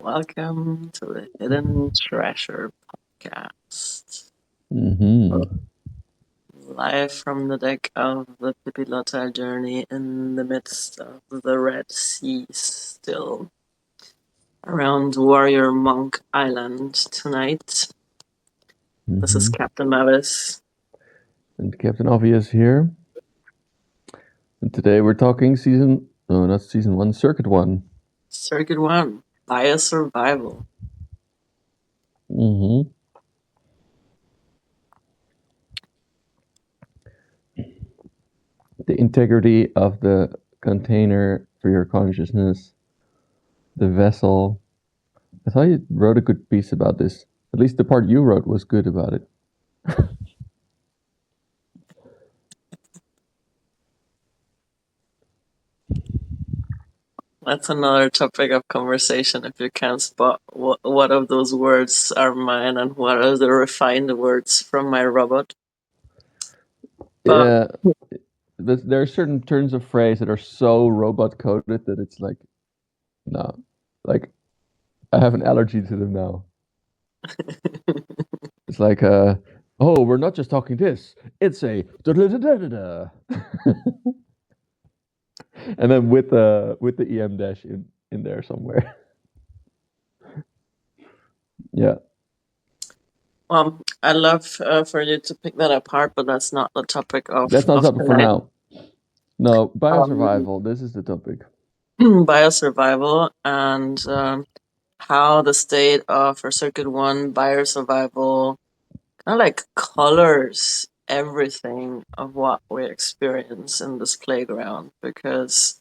Welcome to the Hidden Treasure podcast. Mm-hmm. Live from the deck of the Pipilota journey in the midst of the Red Sea, still around Warrior Monk Island tonight. This is Mm-hmm. Captain Mavis. And Captain Obvious here. And today we're talking no, not season one, circuit one. Circuit 1, Biosurvival. Mm-hmm. The integrity of the container for your consciousness, the vessel. I thought you wrote a good piece about this. At least the part you wrote was good about it. That's another topic of conversation if you can't spot what of those words are mine and what are the refined words from my robot. But Yeah, there are certain turns of phrase that are so robot coded that it's like, no, like I have an allergy to them now. It's like, oh, we're not just talking this. It's a da da da da da. And then with the em dash in there somewhere. Yeah, I'd love for you to pick that apart, but that's not the topic that's not of the topic for tonight. now. No, Um, biosurvival. This is the topic. biosurvival and how the state of for Circuit 1 biosurvival kind of like colors everything of what we experience in this playground, because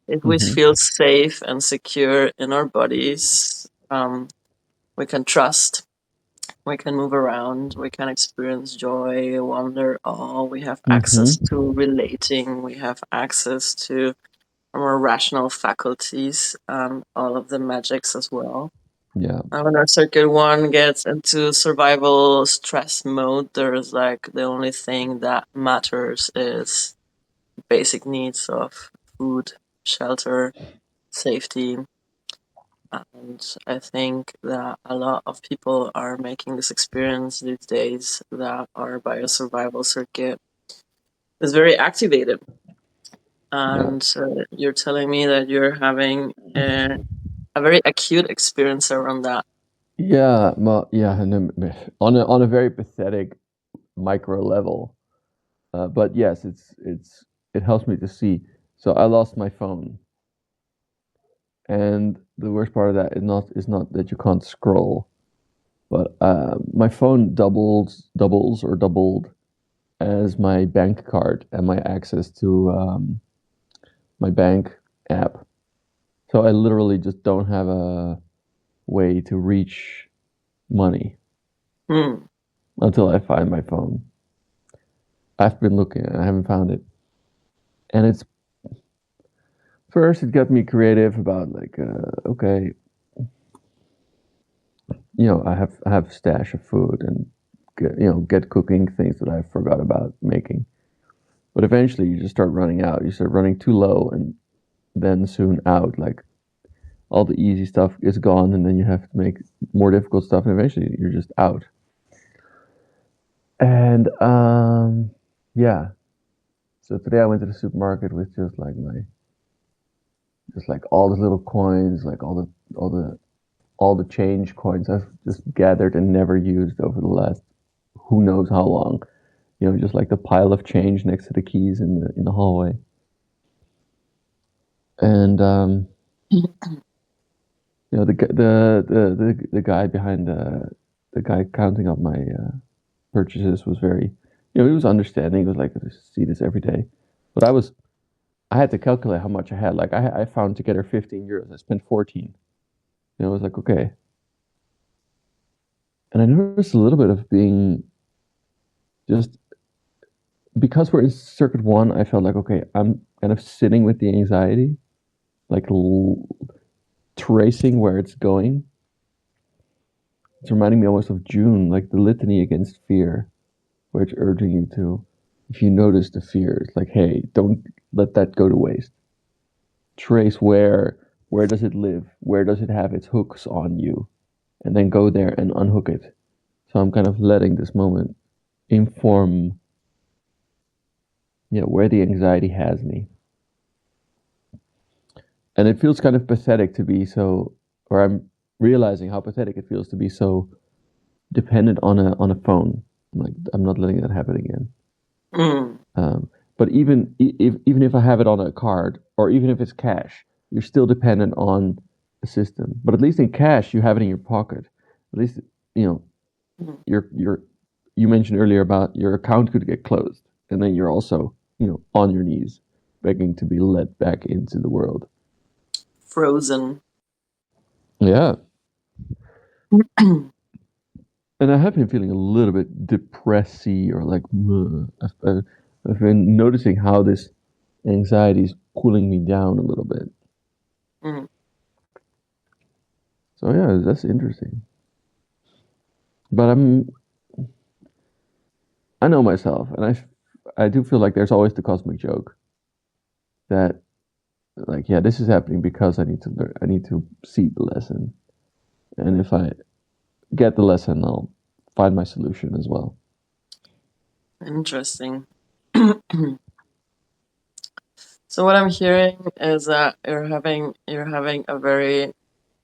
if we Hmm. feel safe and secure in our bodies, we can trust, we can move around, we can experience joy, wonder, awe, we have access Hmm. to relating, we have access to our rational faculties and all of the magics as well. Yeah, And when our circuit 1 gets into survival stress mode, there's like the only thing that matters is basic needs of food, shelter, safety. And I think that a lot of people are making this experience these days that our biosurvival circuit is very activated. yeah, And you're telling me that you're having a very acute experience around that. yeah. Well, yeah, and on a very pathetic micro level. But yes, it helps me to see. So I lost my phone, and the worst part of that is not that you can't scroll, but my phone doubles or doubled as my bank card and my access to my bank app. So I literally just don't have a way to reach money Hmm. until I find my phone. I've been looking and I haven't found it. And it's first it got me creative about like okay, I have a stash of food and get cooking things that I forgot about making. But eventually you just start running out. You start running too low and then soon out. Like all the easy stuff is gone, and then you have to make more difficult stuff, and eventually you're just out. And yeah. So today I went to the supermarket with just like all the little coins, like all the change coins I've just gathered and never used over the last who knows how long. Just like the pile of change next to the keys in the hallway. And the guy behind the guy counting up my purchases was very, he was understanding. He was like, I see this every day, but I had to calculate how much I had. Like I found together 15 euros. I spent 14. I was like, okay. And I noticed a little bit of being just because we're in circuit one. I felt like, okay, I'm kind of sitting with the anxiety, like tracing where it's going. It's reminding me almost of June, like the litany against fear, where it's urging you to, if you notice the fear, it's like, hey, don't let that go to waste. Trace where Where does it live? Where does it have its hooks on you? And then go there and unhook it. So I'm kind of letting this moment inform, where the anxiety has me. And it feels kind of pathetic to be so, or I'm realizing how pathetic it feels to be so dependent on a phone. Like I'm not letting that happen again. Mm. But even if I have it on a card or even if it's cash, you're still dependent on a system. But at least in cash, you have it in your pocket. At least you know Mm. your you mentioned earlier about your account could get closed, and then you're also on your knees begging to be let back into the world. Frozen. Yeah, and I have been feeling a little bit depressy or like I've been noticing how this anxiety is pulling me down a little bit. Mm. So yeah, that's interesting. But I know myself, and I do feel like there's always the cosmic joke that like yeah, this is happening because I need to learn. I need to see the lesson, and if I get the lesson, I'll find my solution as well. Interesting. So what I'm hearing is that you're having a very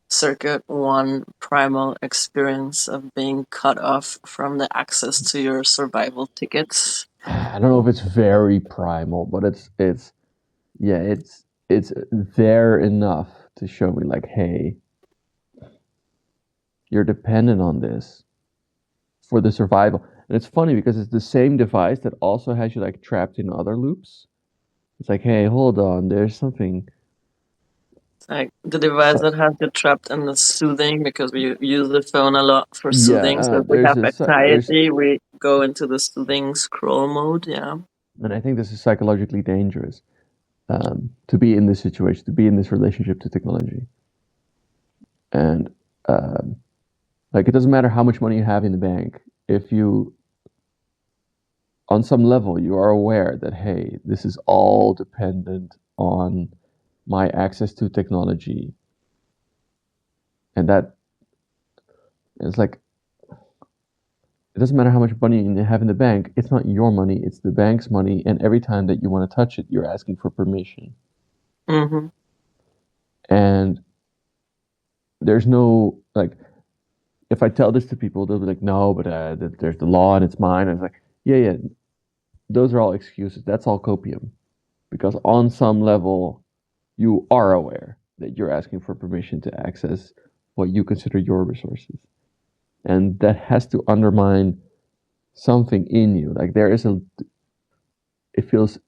circuit one primal experience of being cut off from the access to your survival tickets. I don't know if it's very primal, but it's yeah, it's there enough to show me like, hey, you're dependent on this for the survival. And it's funny because it's the same device that also has you like trapped in other loops. It's like, hey, hold on, there's something. Like the device So, that has you trapped in the soothing because we use the phone a lot for yeah, soothing. So if we there's have there's, anxiety, we go into the soothing scroll mode. Yeah. and I think this is psychologically dangerous to be in this situation, to be in this relationship to technology, and um, like it doesn't matter how much money you have in the bank if you on some level you are aware that hey, this is all dependent on my access to technology, and that it's like it doesn't matter how much money you have in the bank. It's not your money; it's the bank's money. And every time that you want to touch it, you're asking for permission. Mm-hmm. And there's no like, if I tell this to people, they'll be like, "No, but there's the law and it's mine." And it's like, yeah, yeah, those are all excuses. That's all copium. Because on some level, you are aware that you're asking for permission to access what you consider your resources, and that has to undermine something in you. Like there is a it feels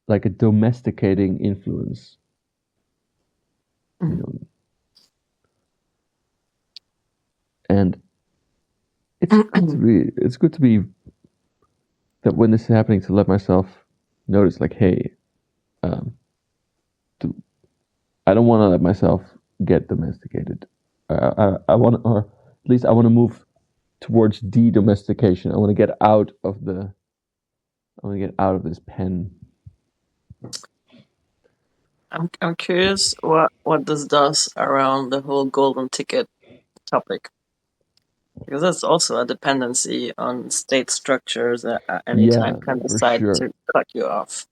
like a domesticating influence, you know. And it's good to be that when this is happening to let myself notice, like, hey, um, to, I don't want to let myself get domesticated. I want, or at least I want to move towards de-domestication. I want to get out of the. I want to get out of this pen. I'm curious what this does around the whole golden ticket topic, because that's also a dependency on state structures that at any time Yeah, can for decide sure. to cut you off.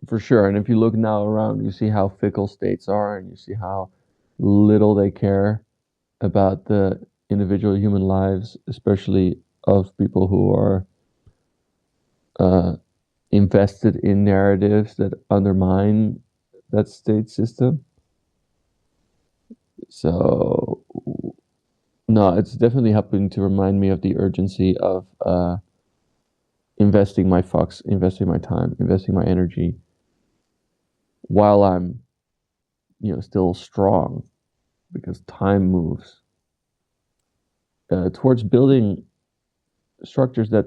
For sure. And if you look now around, you see how fickle states are, and you see how little they care about the individual human lives, especially of people who are uh, invested in narratives that undermine that state system. So, no, it's definitely helping to remind me of the urgency of investing my fucks, investing my time, investing my energy while I'm, still strong because time moves towards building structures that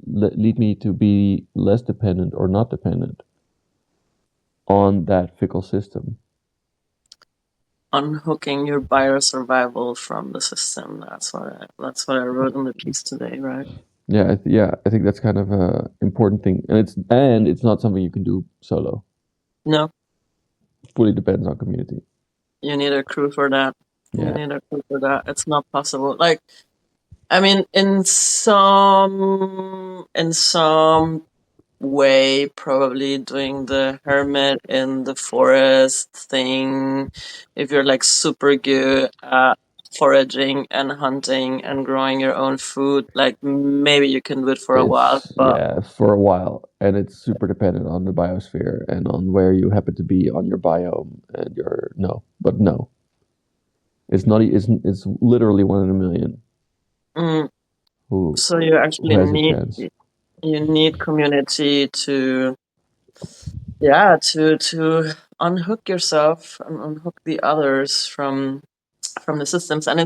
lead me to be less dependent or not dependent on that fickle system. Unhooking your biosurvival from the system. That's what I wrote in the piece today, right? Yeah, yeah, I think that's kind of a important thing, and it's not something you can do solo. No. Fully depends on community. you need a crew for that. You Yeah, need a crew for that. It's not possible. Like, I mean, in some way, probably doing the hermit in the forest thing, if you're like super good at foraging and hunting and growing your own food, like maybe you can do it for a while, it's but yeah for a while, and it's super dependent on the biosphere and on where you happen to be on your biome and your no, but no, it's not. It's literally 1 in a million mm, who so you who actually has a need chance. you need community to, yeah, to unhook yourself and unhook the others from the systems. And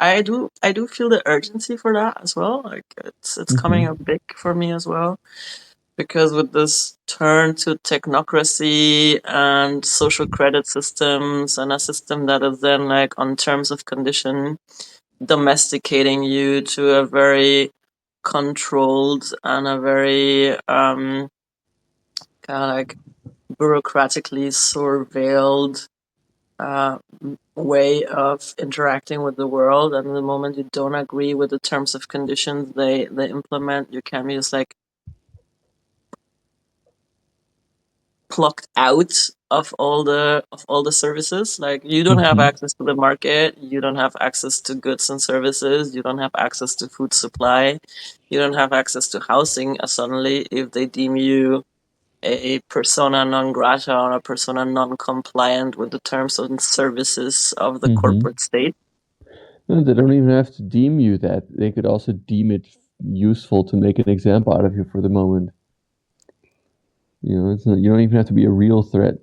I do feel the urgency for that as well. Like it's coming Hmm. up big for me as well, because with this turn to technocracy and social credit systems and a system that is then like on terms of condition domesticating you to a very controlled and a very kind of like bureaucratically surveilled way of interacting with the world. And the moment you don't agree with the terms of conditions they implement, you can be just like plucked out of all the services. Like, you don't have Hmm. access to the market, you don't have access to goods and services, you don't have access to food supply, you don't have access to housing. Suddenly, if they deem you a persona non grata or a persona non compliant with the terms and services of the Hmm. corporate state. No, they don't even have to deem you that. They could also deem it useful to make an example out of you for the moment. You know, it's not, you don't even have to be a real threat.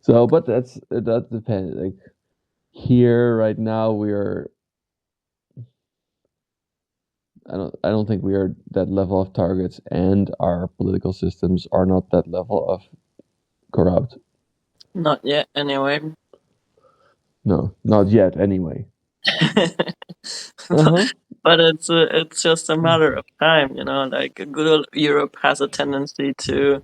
So, but that depends. Like here right now, we are. I don't think we are that level of targets, and our political systems are not that level of corrupt. Not yet, anyway. No, not yet. Anyway. Uh but huh. but it's just a matter of time, like good old Europe has a tendency to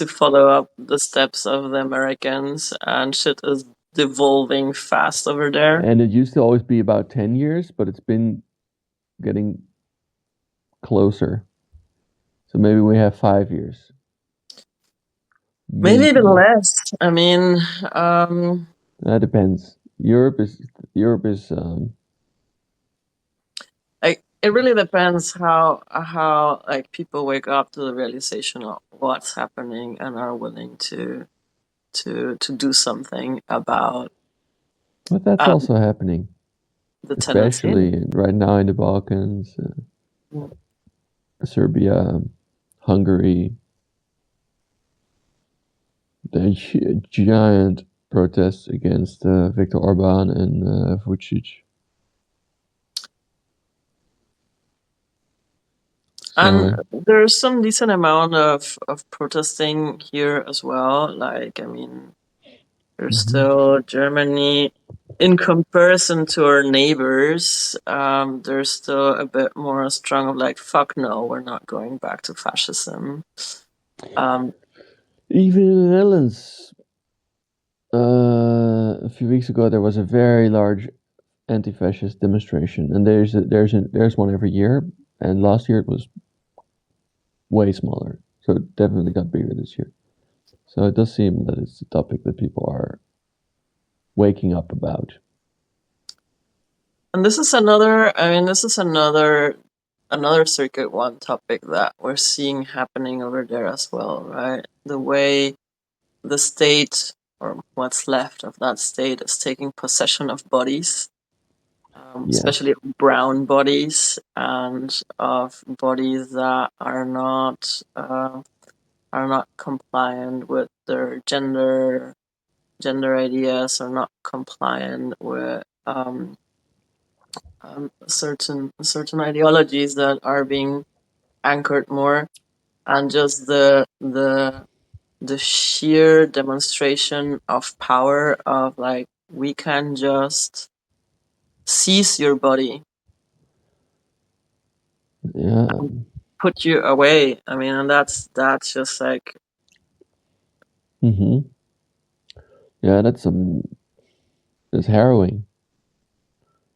follow up the steps of the Americans, and shit is devolving fast over there. And it used to always be about 10 years, but it's been getting closer. So maybe we have 5 years, Maybe even maybe. less. I mean, um That depends. Europe is like, it really depends how like people wake up to the realization of what's happening and are willing to do something about but that's um also happening, the tendency. especially right now in the Balkans, Serbia, Hungary. The giant protests against Viktor Orban and Vucic. And So there's some decent amount of protesting here as well. Like, I mean, there's mhm. still Germany. In comparison to our neighbors, there's still a bit more strong of like, fuck no, we're not going back to fascism. Um, Even in the Netherlands, a few weeks ago there was a very large anti-fascist demonstration, and there's one every year, and last year it was way smaller, so it definitely got bigger this year. So it does seem that it's a topic that people are waking up about. and this is another circuit one topic that we're seeing happening over there as well, right? The way the state, or what's left of that state, is taking possession of bodies, Yes, especially brown bodies, and of bodies that are not compliant with their gender ideas, or not compliant with certain ideologies that are being anchored more, and just the sheer demonstration of power of like, we can just seize your body yeah, and put you away. I mean, and that's just like, Hmm. Yeah, that's harrowing.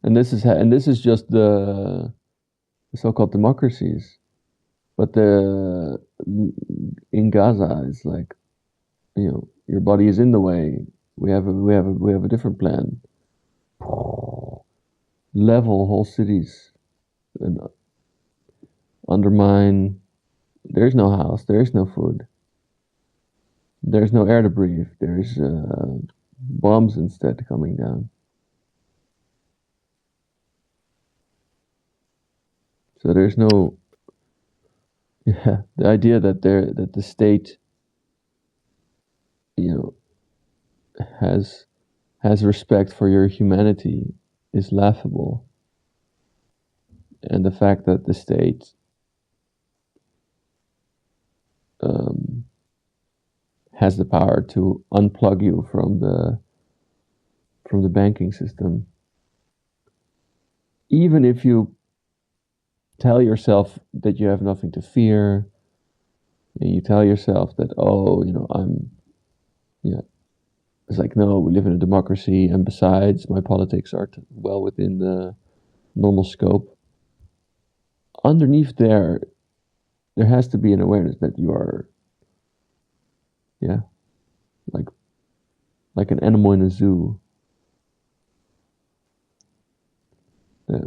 And this is just the so-called democracies. But the in Gaza, it's like, your body is in the way. We have a different plan. Level whole cities and undermine. There's no house. There is no food. There's no air to breathe. There's bombs instead coming down. So there's no, yeah, the idea that the state, you know, has has respect for your humanity is laughable, and the fact that the state um, has the power to unplug you from the banking system, even if you tell yourself that you have nothing to fear, and you tell yourself that, oh, yeah, it's like, no, we live in a democracy, and besides, my politics are well within the normal scope. Underneath there has to be an awareness that you are, yeah, like an animal in a zoo, that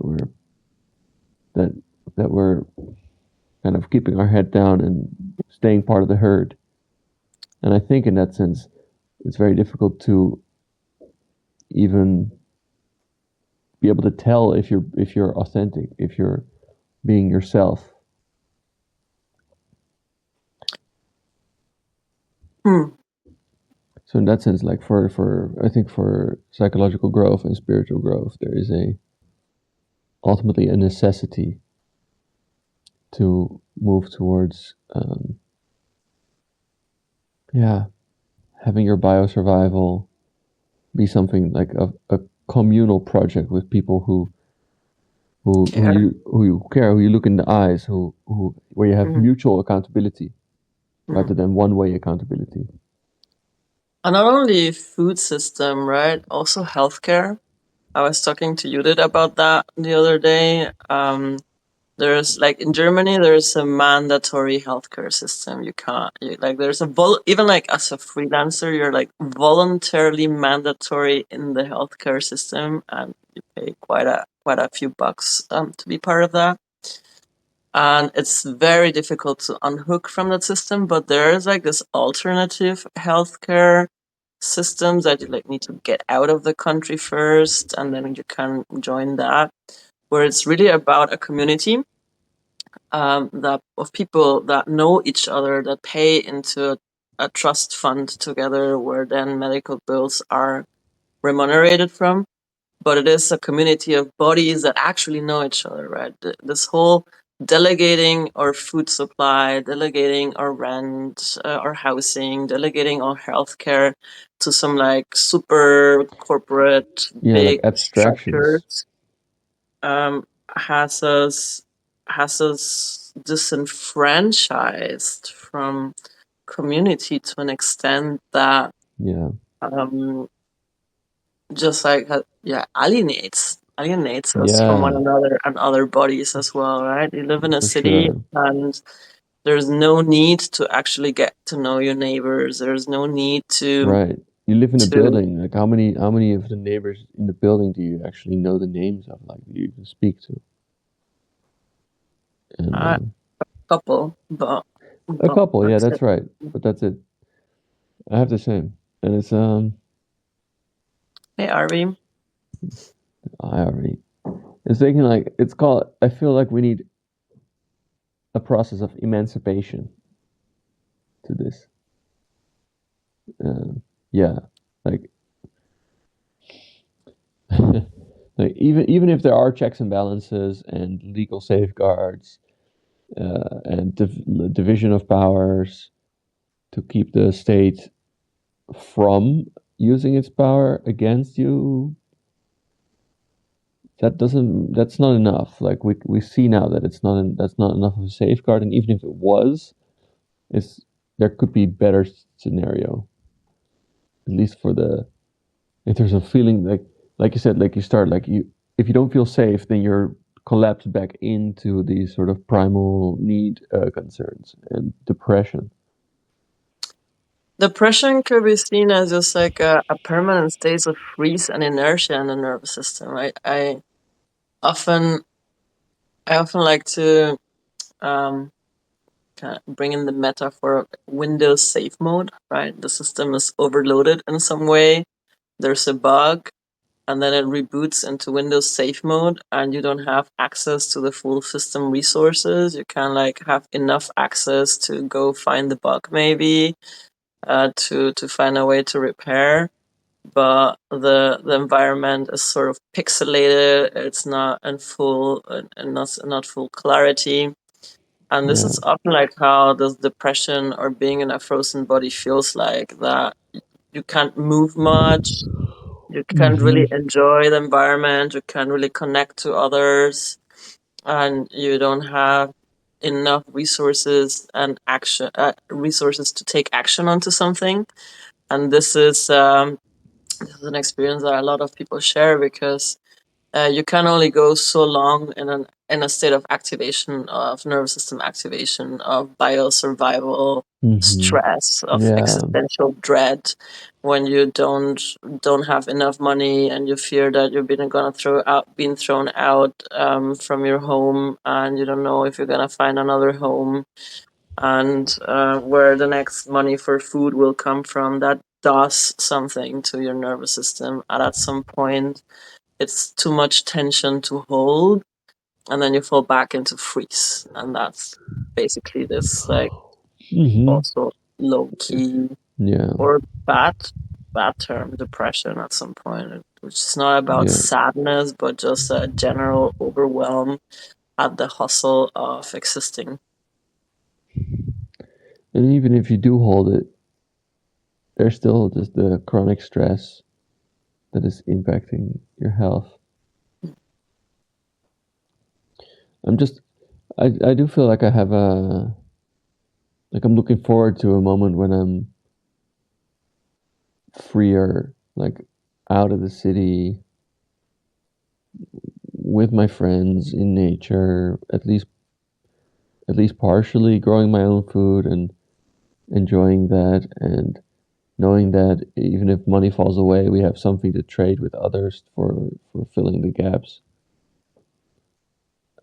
that we're kind of keeping our head down and staying part of the herd. And I think in that sense, it's very difficult to even be able to tell if you're authentic, if you're being yourself. Hmm. So in that sense, like for I think for psychological growth and spiritual growth, there is a ultimately a necessity to move towards, yeah, having your biosurvival be something like a communal project with people Care. who you care, who you look in the eyes, who where you have Mm. mutual accountability rather Mm. than one way accountability. And not only food system, right? Also healthcare. I was talking to Judith about that the other day. There's like in Germany, there's a mandatory healthcare system. You can't like there's a even like as a freelancer, you're like voluntarily mandatory in the healthcare system, and you pay quite a few bucks to be part of that. And it's very difficult to unhook from that system. But there is like this alternative healthcare systems that you like need to get out of the country first, and then you can join that, where it's really about a community that of people that know each other, that pay into a trust fund together, where then medical bills are remunerated from. But it is a community of bodies that actually know each other, right? This whole delegating our food supply, delegating our rent, our housing, delegating our healthcare to some like super corporate Yeah, like big abstractions. structures um, has us has us disenfranchised from community to an extent that Yeah, um, just like yeah alienates us from one yeah, another and other bodies as well, right? You live in a for city sure. and there's no need to actually get to know your neighbors. There's no need Right. You live in a to building. Like how many of the neighbors in the building do you actually know the names of? Like, do you even speak to? And a couple, but a couple, yeah, that's that's it. right. But that's it. I have the same, and it's Hey, Arby. I already. It's thinking like it's called. I feel like we need a process of emancipation to this. Yeah, like like even if there are checks and balances and legal safeguards, and division of powers to keep the state from using its power against you, that's not enough. Like we see now that that's not enough of a safeguard, and even if it was, it's there could be better scenario. at least for the in terms of feeling like you said, like you start like you if you don't feel safe, then you're collapsed back into these sort of primal need concerns and depression. Depression could be seen as just like a permanent state of freeze and inertia in the nervous system, right? Often, I often like to um, kind of bring in the metaphor of Windows safe mode, right? The system is overloaded in some way. There's a bug, and then it reboots into Windows safe mode, and you don't have access to the full system resources. You can like have enough access to go find the bug, maybe to find a way to repair. But the environment is sort of pixelated. It's not in full and not full clarity. And this Yeah. is often like how this depression or being in a frozen body feels like, that you can't move much, you can't Mm-hmm. really enjoy the environment, you can't really connect to others, and you don't have enough resources to take action onto something. And this is an experience that a lot of people share, because you can only go so long in a state of activation, of nervous system activation, of biosurvival Mm-hmm. stress, of Yeah. existential dread, when you don't have enough money and you fear that you're being thrown out from your home, and you don't know if you're gonna find another home, and where the next money for food will come from. That does something to your nervous system, and at some point it's too much tension to hold, and then you fall back into freeze, and that's basically this like Mm-hmm. also low key Yeah. or bad term depression at some point, which is not about Yeah. sadness but just a general overwhelm at the hustle of existing. And even if you do hold it, there's still just the chronic stress that is impacting your health. I'm just I do feel like I have a like I'm looking forward to a moment when I'm freer, like out of the city with my friends in nature, at least partially growing my own food and enjoying that and knowing that even if money falls away, we have something to trade with others for filling the gaps.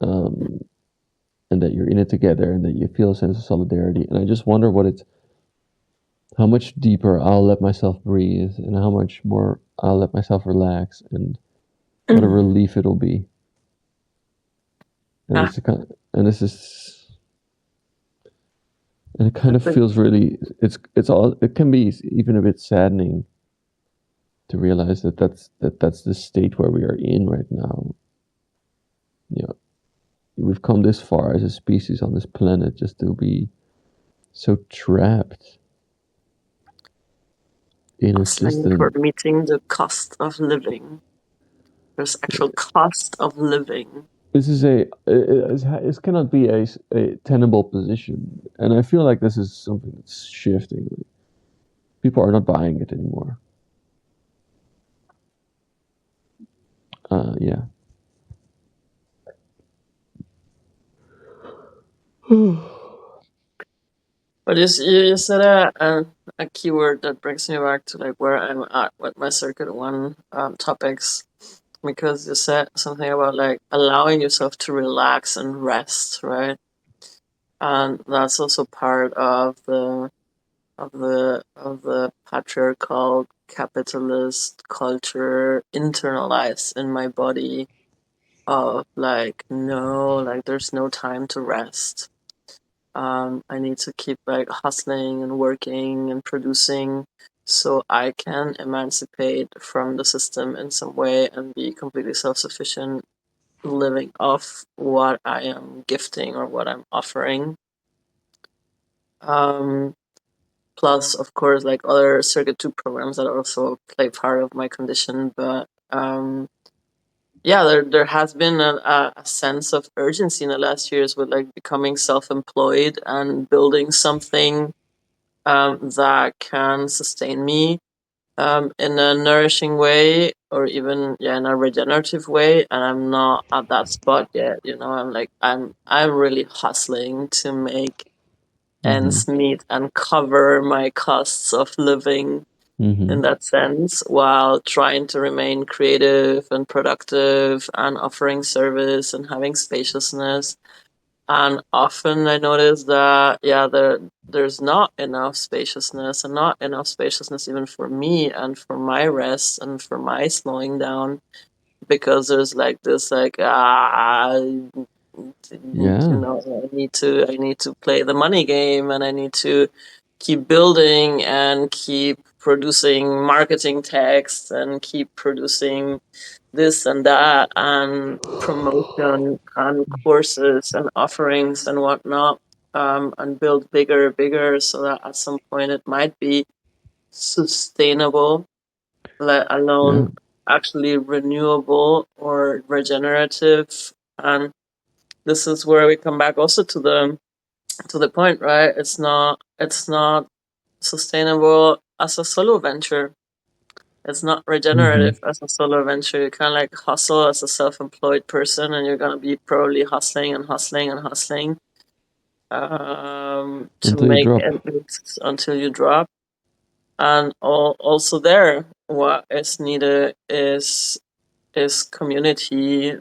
Um, and that you're in it together and that you feel a sense of solidarity. And I just wonder how much deeper I'll let myself breathe and how much more I'll let myself relax and what a relief it'll be. And Ah, it's a kind and this is and it kind I of think feels really it's all it can be even a bit saddening to realize that that's the state where we are in right now. You know, we've come this far as a species on this planet just to be so trapped in a hustling for system. meeting the cost of living. There's actual cost of living. This is this cannot be a tenable position, and I feel like this is something that's shifting. Like, people are not buying it anymore. Yeah. But you said a keyword that brings me back to like where I'm at with my circuit one topics, because you said something about like allowing yourself to relax and rest, right? And that's also part of the patriarchal capitalist culture internalized in my body, of like, no, like there's no time to rest. I need to keep like hustling and working and producing so I can emancipate from the system in some way and be completely self-sufficient, living off what I am gifting or what I'm offering. Um, Plus, of course, like other circuit two programs that also play part of my condition. But yeah, there has been a sense of urgency in the last years with like becoming self-employed and building something that can sustain me. in a nourishing way, or even yeah, in a regenerative way. And I'm not at that spot yet. I'm really hustling to make Mm-hmm. ends meet and cover my costs of living Mm-hmm. in that sense, while trying to remain creative and productive and offering service and having spaciousness. And often I notice that yeah, there's not enough spaciousness, and not enough spaciousness even for me and for my rest and for my slowing down, because there's like this like Yeah. I need to play the money game, and I need to keep building and keep producing marketing texts and keep producing this and that and promotion and courses and offerings and whatnot, and build bigger so that at some point it might be sustainable, let Yeah. alone actually renewable or regenerative. And this is where we come back also to the point, right? It's not sustainable as a solo venture. It's not Mm-hmm. regenerative as a solo venture. You can't like hustle as a self-employed person, and you're gonna be probably hustling and hustling and hustling, to Until you make drop. ends meet until you drop. And also there, what is needed is community,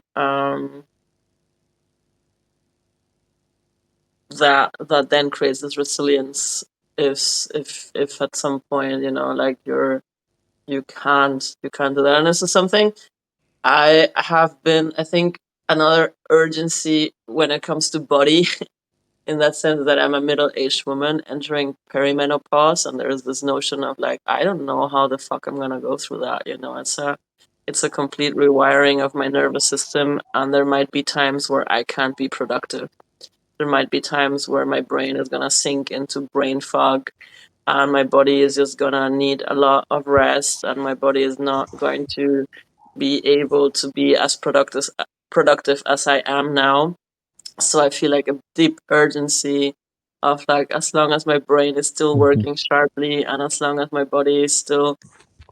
that then creates this resilience. If at some point like you can't do that, and this is something I have been, I think, another urgency when it comes to body, in that sense that I'm a middle-aged woman entering perimenopause, and there's this notion of like, I don't know how the fuck I'm gonna go through that. It's a complete rewiring of my nervous system, and there might be times where I can't be productive. There might be times where my brain is gonna sink into brain fog, and my body is just gonna need a lot of rest, and my body is not going to be able to be as productive as I am now. So I feel like a deep urgency of like, as long as my brain is still Mm-hmm. working sharply, and as long as my body is still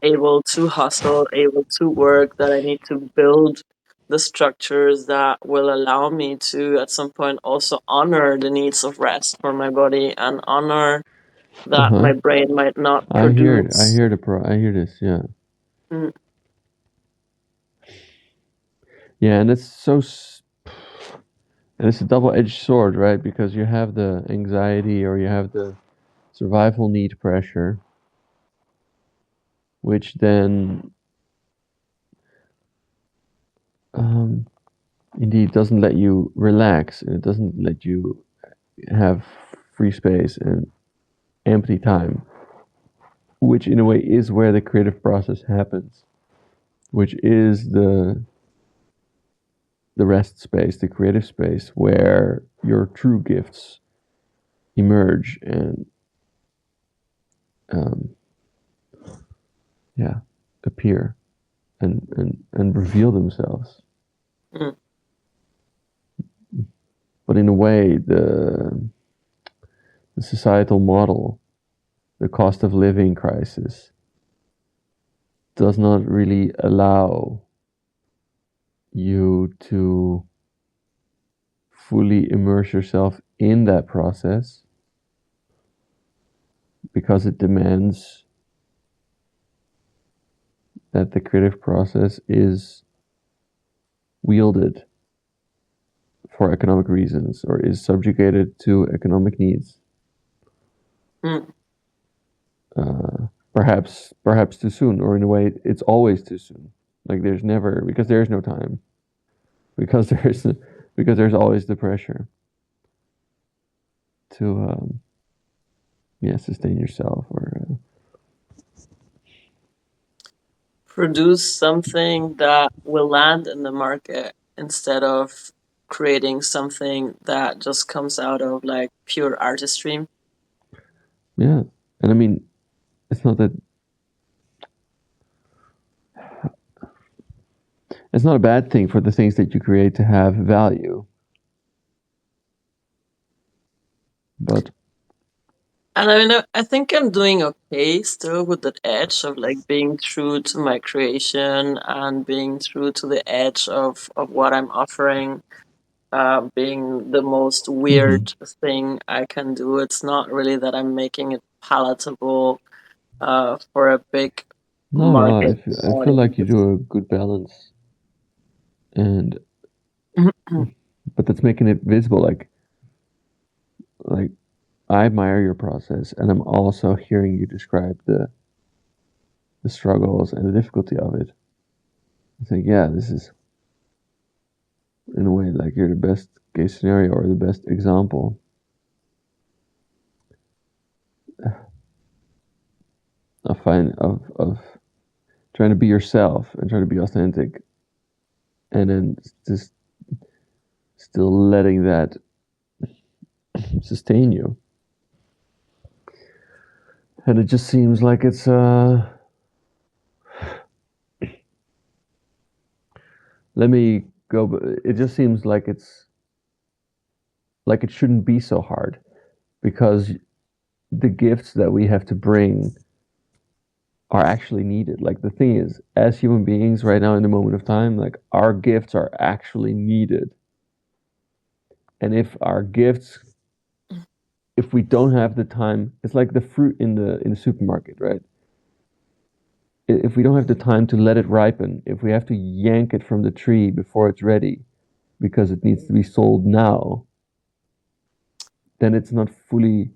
able to hustle, able to work, that I need to build the structures that will allow me to at some point also honor the needs of rest for my body, and honor that Uh-huh. my brain might not I hear it. produce. I hear this. Yeah. Mm, Yeah, and and it's a double-edged sword, right? Because you have the anxiety or you have the survival need pressure, which then um, indeed doesn't let you relax. It doesn't let you have free space and empty time, which in a way is where the creative process happens, which is the rest space, the creative space where your true gifts emerge and um, yeah, appear and reveal themselves. mm, But in a way, the societal model, the cost of living crisis, does not really allow you to fully immerse yourself in that process because it demands that the creative process is wielded for economic reasons or is subjugated to economic needs. mm. Perhaps too soon, or in a way, it's always too soon. Like there's never because there's no time because there's always the pressure to yeah, sustain yourself or Produce something that will land in the market, instead of creating something that just comes out of like pure artistry. yeah. And I mean, it's not that it's not a bad thing for the things that you create to have value, but And I mean, I think I'm doing okay still with that edge of like being true to my creation and being true to the edge of what I'm offering, being the most Hmm. weird thing I can do. It's not really that I'm making it palatable for a big No, no, market I feel like you audience. do a good balance, and but that's making it visible. Like I admire your process, and I'm also hearing you describe the struggles and the difficulty of it. I think, yeah, this is in a way like you're the best case scenario or the best example of trying to be yourself and trying to be authentic, and then just still letting that sustain you. And it just seems like it's let me go. It just seems like it's like it shouldn't be so hard because the gifts that we have to bring are actually needed. Like the thing is, as human beings right now in the moment of time, like our gifts are actually needed. And if our gifts, if we don't have the time, it's like the fruit in the supermarket, right? If we don't have the time to let it ripen, if we have to yank it from the tree before it's ready because it needs to be sold now, then it's not fully,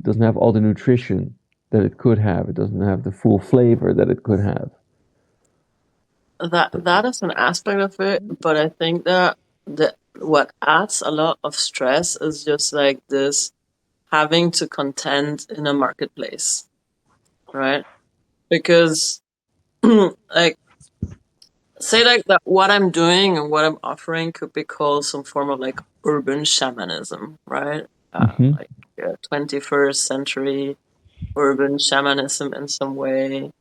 doesn't have all the nutrition that it could have. It doesn't have the full flavor that it could have. That is an aspect of it, but I think that what adds a lot of stress is just like this having to contend in a marketplace, right? Because like say like that what I'm doing and what I'm offering could be called some form of like urban shamanism, right? Mm-hmm. Like 21st century urban shamanism in some way,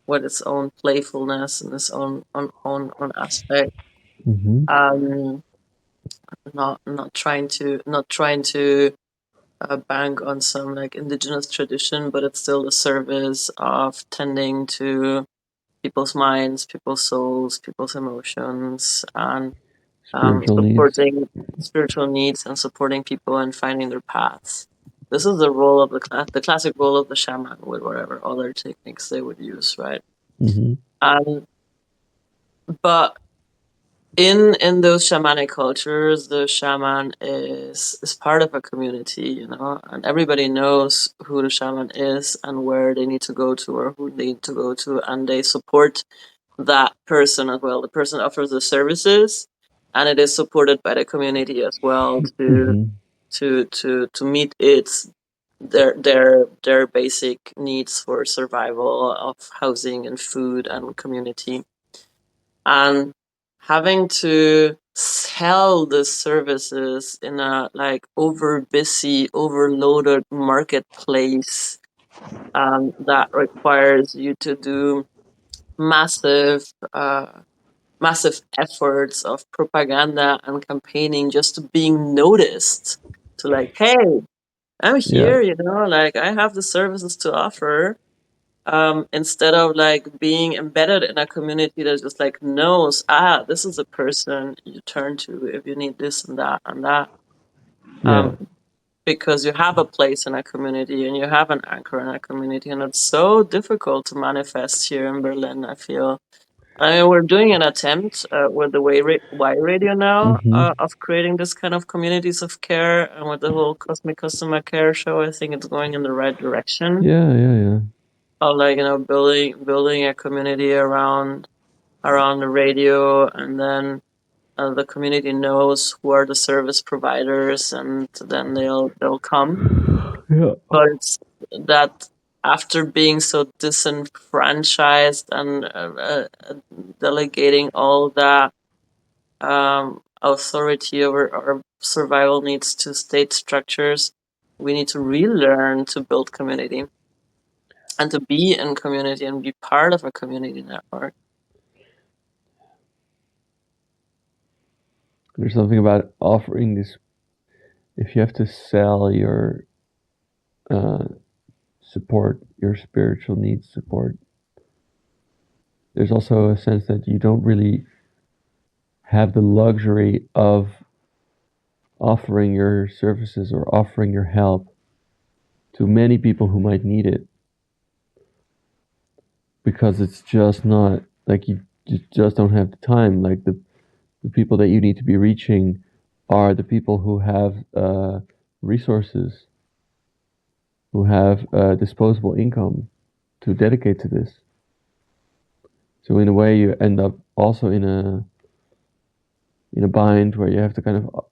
with its own playfulness and its own aspect. Mm-hmm. Um, not trying to bank on some like indigenous tradition, but it's still the service of tending to people's minds, people's souls, people's emotions, and Spiritual needs. supporting spiritual needs and supporting people and finding their paths. This is the role of the classic role of the shaman with whatever other techniques they would use, right? Mm-hmm. And but in those shamanic cultures, the shaman is part of a community, you know, and everybody knows who the shaman is and where they need to go to or who they need to go to, and they support that person as well. The person offers the services, and it is supported by the community as well Mm-hmm. to meet their basic needs for survival of housing and food and community, and having to sell the services in a like over busy overloaded marketplace, that requires you to do massive massive efforts of propaganda and campaigning just to being noticed, to like, hey, I'm Yeah. here, you know, like I have the services to offer, instead of like being embedded in a community that just like knows, this is a person you turn to if you need this and that and that, Yeah. um, because you have a place in a community and you have an anchor in a community, and it's so difficult to manifest here in Berlin, I feel. I mean, we're doing an attempt with the Y Radio now, Mm-hmm. of creating this kind of communities of care, and with the whole Cosmic Customer Care show, I think it's going in the right direction. Yeah. Yeah. Yeah. Of like, you know, building a community around the radio, and then the community knows who are the service providers, and then they'll come. Yeah. But it's that after being so disenfranchised and delegating all that authority over our survival needs to state structures, we need to relearn to build community and to be in community and be part of a community network. There's something about offering this. If you have to sell your uh, support, your spiritual needs support. There's also a sense that you don't really have the luxury of offering your services or offering your help to many people who might need it because it's just not like you just don't have the time. Like the people that you need to be reaching are the people who have resources, who have disposable income to dedicate to this. So in a way, you end up also in a bind where you have to kind of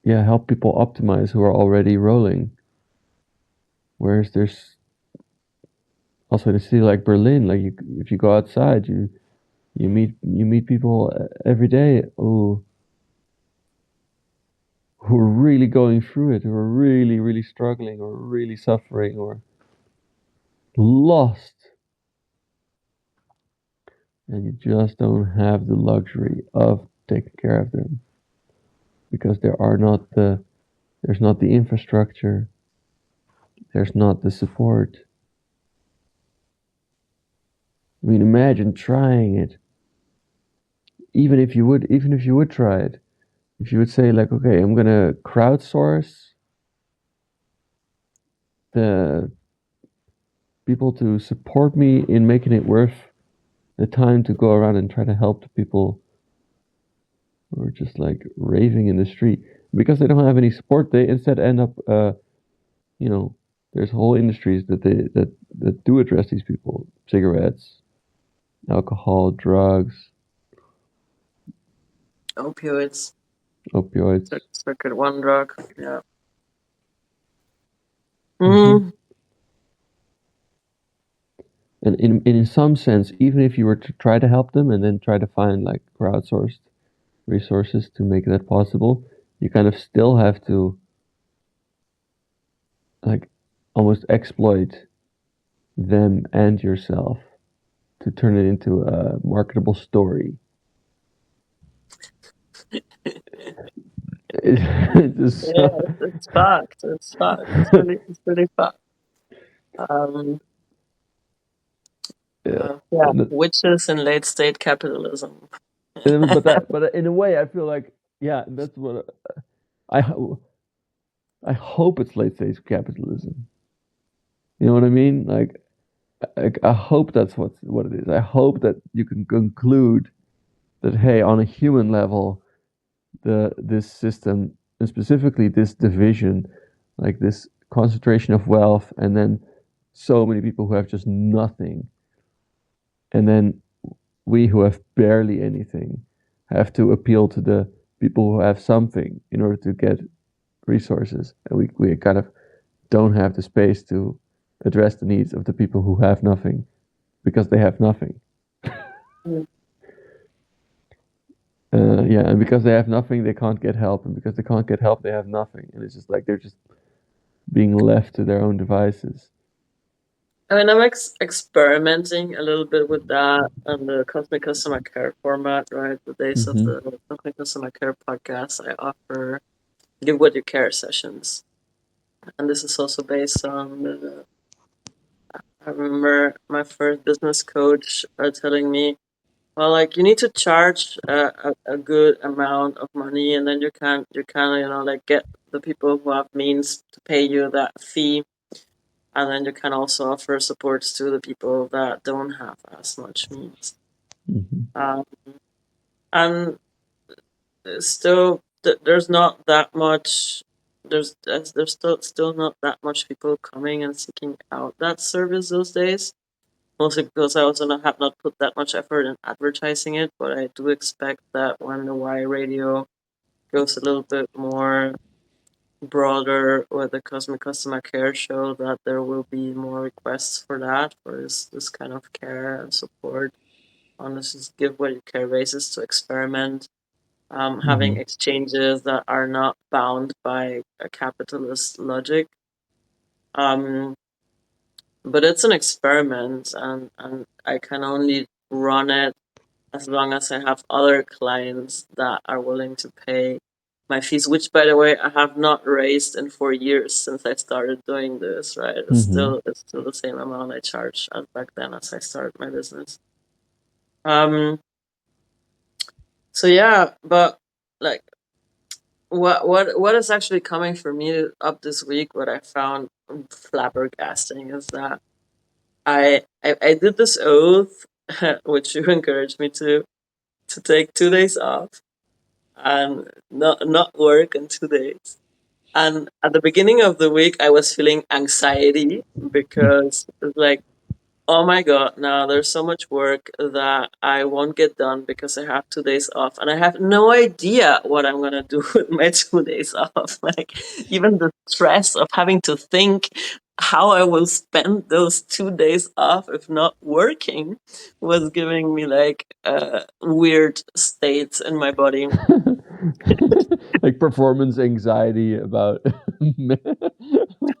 yeah help people optimize who are already rolling. Whereas there's also in a city like Berlin, like you, if you go outside, you meet people every day who are really going through it, who are really struggling or really suffering or lost, and you just don't have the luxury of taking care of them because there's not the infrastructure, there's not the support. I mean, imagine trying it. Even if you would try it, if you would say like, okay, I'm gonna crowdsource the people to support me in making it worth the time to go around and try to help the people who are just like raving in the street because they don't have any support. They instead end up, you know, there's whole industries that do address these people: cigarettes, alcohol, drugs, Opioids, opioids. circuit one drug. Yeah. Hmm. Mm, And in some sense, even if you were to try to help them and then try to find like crowdsourced resources to make that possible, you kind of still have to like almost exploit them and yourself to turn it into a marketable story. It's just yeah, so, it's fact. It's fact. It's really fact. Um, yeah. yeah, And, witches in late state capitalism. but in a way, I feel like yeah, that's what I I hope it's late stage capitalism. You know what I mean? Like I hope that's what it is. I hope that you can conclude that hey, on a human level, the this system and specifically this division, like this concentration of wealth, and then so many people who have just nothing, and then we who have barely anything have to appeal to the people who have something in order to get resources, and we kind of don't have the space to address the needs of the people who have nothing because they have nothing. Mm. Yeah, and because they have nothing, they can't get help, and because they can't get help, they have nothing, and it's just like they're just being left to their own devices. I mean, I'm experimenting a little bit with that on the Cosmic Customer Care format, right? The days of Hmm. the Cosmic Customer Care podcast, I offer Give What You Care sessions. And this is also based on I remember my first business coach telling me, well, like you need to charge a good amount of money, and then you can like get the people who have means to pay you that fee, and then you can also offer supports to the people that don't have as much means. Hmm. Um, and still, there's not that much. There's still not that much people coming and seeking out that service those days. Mostly because I also have not put that much effort in advertising it, but I do expect that when the Y radio goes a little bit more broader with the Cosmic Customer Care show, that there will be more requests for that, for this kind of care and support on this just give what you care basis to experiment, having Hmm. exchanges that are not bound by a capitalist logic. Um, but it's an experiment, and I can only run it as long as I have other clients that are willing to pay my fees, which by the way I have not raised in 4 years since I started doing this. Right, Hmm. it's still the same amount I charged as back then as I started my business. Um. So yeah, but like what is actually coming for me up this week? What I found flabbergasting is that I did this oath, which you encouraged me to take 2 days off and not work in 2 days. And at the beginning of the week, I was feeling anxiety because it's like, oh my God, now there's so much work that I won't get done because I have 2 days off. And I have no idea what I'm going to do with my 2 days off. Like, even the stress of having to think how I will spend those 2 days off if not working was giving me like weird states in my body. Like performance anxiety about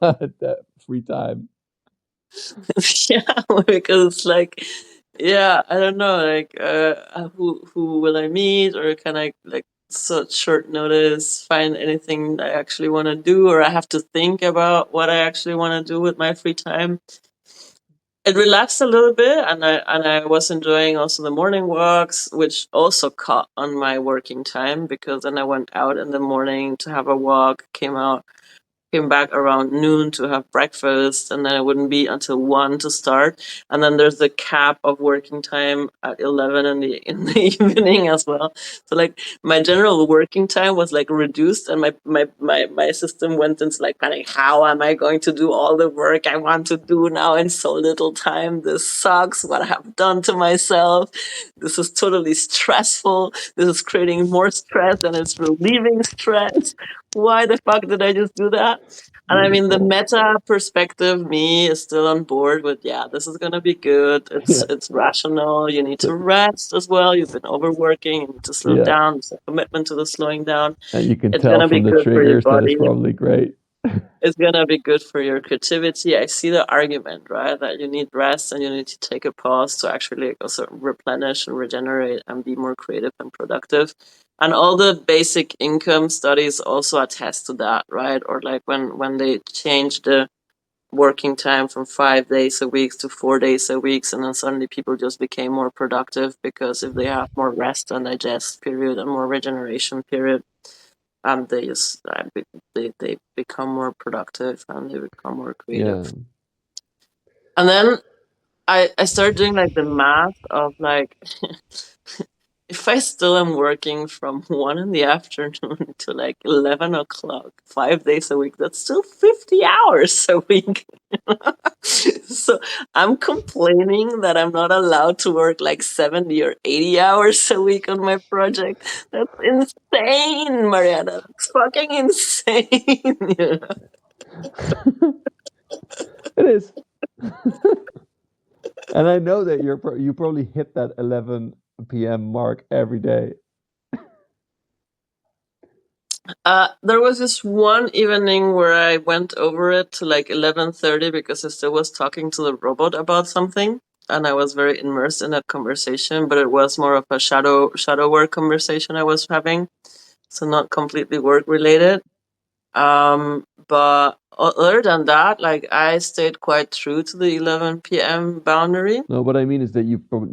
that free time. Yeah, because it's like, yeah, I don't know, like, who will I meet, or can I like such short notice find anything I actually want to do, or I have to think about what I actually want to do with my free time. It relaxed a little bit, and I was enjoying also the morning walks, which also caught on my working time because then I went out in the morning to have a walk, came back around noon to have breakfast, and then it wouldn't be until 1 to start. And then there's the cap of working time at 11 in the evening as well. So like my general working time was like reduced, and my system went into like panic. How am I going to do all the work I want to do now in so little time? This sucks. What I have done to myself. This is totally stressful. This is creating more stress and it's relieving stress. Why the fuck did I just do that? And I mean, the Beautiful. meta perspective, me is still on board with, yeah, this is gonna be good. Yeah. It's rational. You need So, to rest as well. You've been overworking. You need to slow yeah. down. It's a commitment to the slowing down. And you can It's tell gonna be from the good for your triggers that it's body. probably great. It's gonna be good for your creativity. I see the argument, right? That you need rest and you need to take a pause to actually also replenish and regenerate and be more creative and productive. And all the basic income studies also attest to that, right? Or like when they changed the working time from 5 days a week to 4 days a week, and then suddenly people just became more productive because if they have more rest and digest period and more regeneration period, they just they become more productive and they become more creative. Yeah. And then I started doing like the math of like if I still am working from 1 in the afternoon to like 11 o'clock, 5 days a week, that's still 50 hours a week. So I'm complaining that I'm not allowed to work like 70 or 80 hours a week on my project. That's insane, Mariana. That's fucking insane. You know? It is. And I know that you probably hit that 11 p.m. mark every day. There was this one evening where I went over it to like 11:30 because I still was talking to the robot about something, and I was very immersed in that conversation. But it was more of a shadow work conversation I was having, so not completely work related. But other than that, like I stayed quite true to the 11 p.m. boundary. No, what I mean is that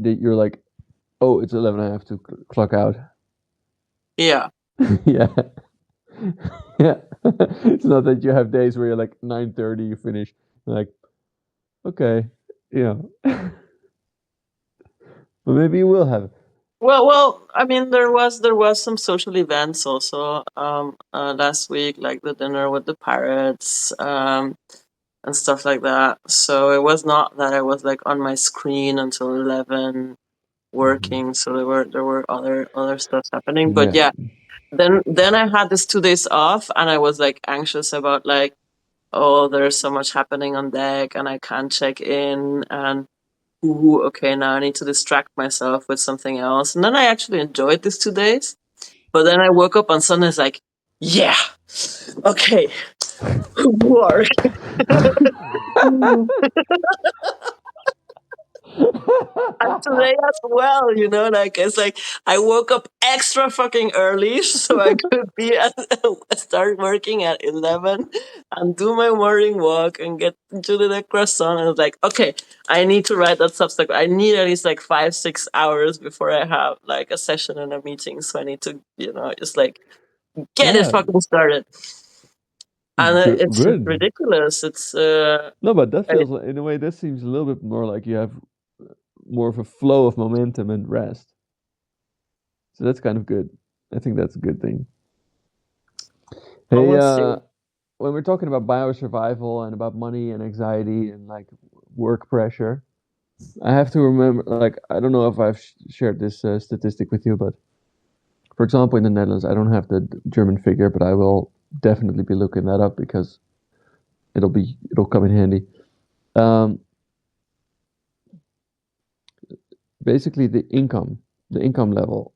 that you're like, oh, it's 11. I have to clock out. Yeah. Yeah. Yeah. It's not that you have days where you're like 9:30, you finish. You're like, okay, yeah. But maybe you will have. Well. I mean, there was some social events also last week, like the dinner with the pirates, and stuff like that. So it was not that I was like on my screen until 11 Mhm. working. So there were other stuff happening. But Yeah. yeah, then I had this 2 days off, and I was like anxious about like, oh, there's so much happening on deck, and I can't check in, and ooh, okay, now I need to distract myself with something else. And then I actually enjoyed these 2 days. But then I woke up on Sunday, it's like, yeah, okay, war. And today as well, like it's like I woke up extra fucking early so I could be at start working at 11 and do my morning walk and get to the croissant. And it's like, okay, I need to write that Substack. I need at least like 5, 6 hours before I have like a session and a meeting. So I need to, just like get it Yeah, fucking started. And good, it's just good. ridiculous. It's No, but that I, feels in a way that seems a little bit more like you have more of a flow of momentum and rest. So that's kind of good. I think that's a good thing. I Hey, would say, when we're talking about biosurvival and about money and anxiety and like work pressure, I have to remember, like, I don't know if I've shared this statistic with you, but for example, in the Netherlands, I don't have the German figure, but I will definitely be looking that up because it'll come in handy. Um, Basically, the income level,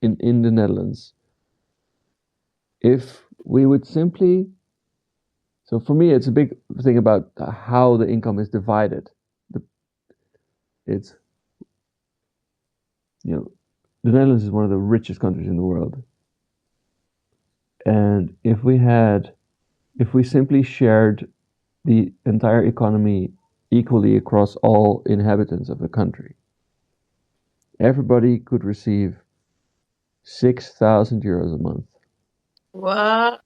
in the Netherlands, if we would simply, so for me, it's a big thing about how the income is divided. The, it's you know, the Netherlands is one of the richest countries in the world, and if we simply shared the entire economy equally across all inhabitants of the country, everybody could receive 6,000 euros a month. what?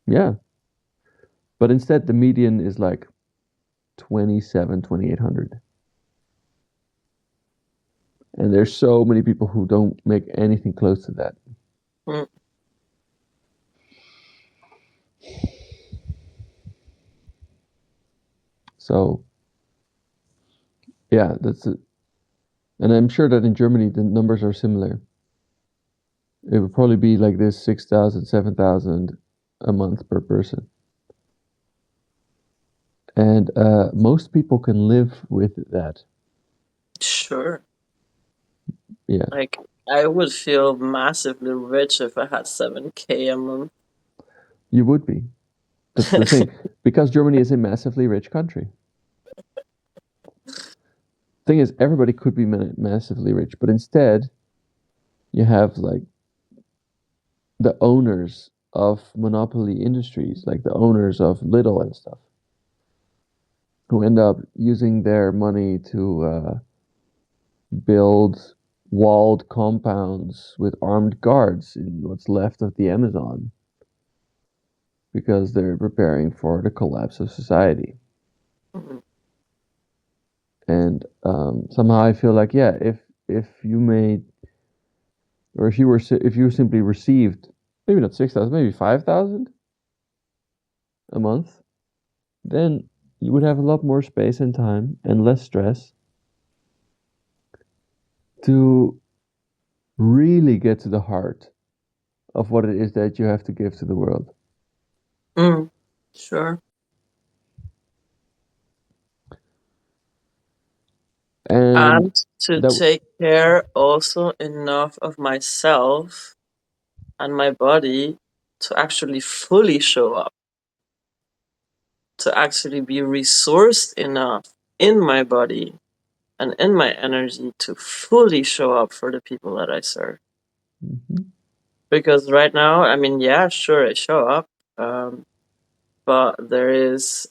Yeah, but instead the median is like 2,800. And there's so many people who don't make anything close to that. Mm. So yeah, that's it. And I'm sure that in Germany the numbers are similar. It would probably be like this 6,000, 7,000 a month per person. And most people can live with that. Sure. Yeah, Like I would feel massively rich if I had 7K a month. you would be. That's the thing. Because Germany is a massively rich country. Thing is, everybody could be massively rich, but instead, you have like the owners of monopoly industries, like the owners of Lidl and stuff, who end up using their money to build walled compounds with armed guards in what's left of the Amazon because they're preparing for the collapse of society. Mhm. And somehow I feel like, yeah, if you made, or if you simply received, maybe not 6,000, maybe 5,000 a month, then you would have a lot more space and time and less stress to really get to the heart of what it is that you have to give to the world. Mm. Sure. And And to that, take care also enough of myself and my body to actually fully show up, to actually be resourced enough in my body and in my energy to fully show up for the people that I serve. mhm, Because right now, I mean, yeah, sure, I show up, but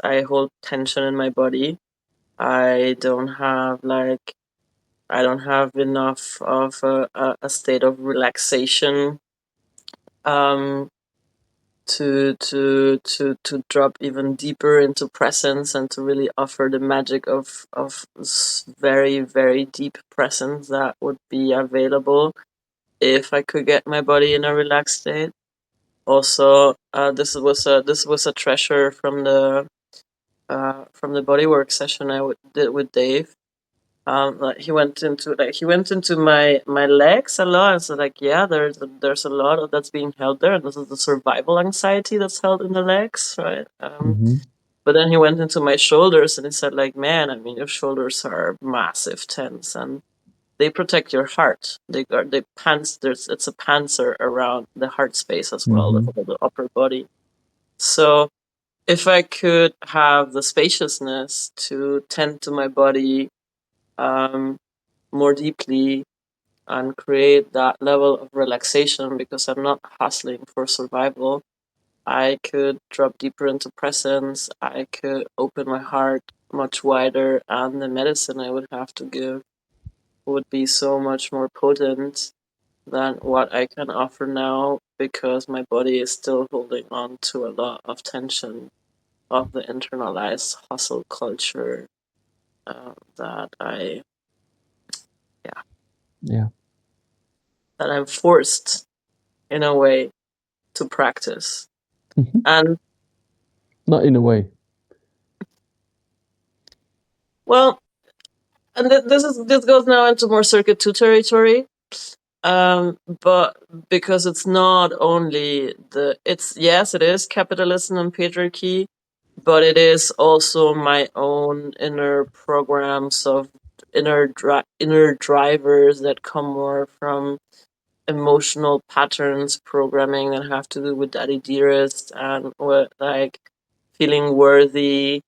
I hold tension in my body. I don't have like, I don't have enough of a state of relaxation um, to drop even deeper into presence and to really offer the magic of very very deep presence that would be available if I could get my body in a relaxed state. Also, this was a treasure from the bodywork session did with Dave. Like he went into my legs a lot, and so like, yeah, there's a lot of that's being held there, and this is the survival anxiety that's held in the legs, right? mhm, But then he went into my shoulders, and he said like, man, I mean, your shoulders are massive tense, and they protect your heart. They pants. It's a panzer around the heart space as well, mhm, the upper body. So if I could have the spaciousness to tend to my body um, more deeply and create that level of relaxation because I'm not hustling for survival, I could drop deeper into presence. I could open my heart much wider, and the medicine I would have to give would be so much more potent than what I can offer now because my body is still holding on to a lot of tension of the internalized hustle culture that I yeah Yeah. that I'm forced in a way to practice. Hmm. And Not in a way. well, and this goes now into more circuit two territory. But because it's not only it's yes, it is capitalism and patriarchy, but it is also my own inner programs of inner drivers that come more from emotional patterns programming that have to do with daddy dearest and with like feeling worthy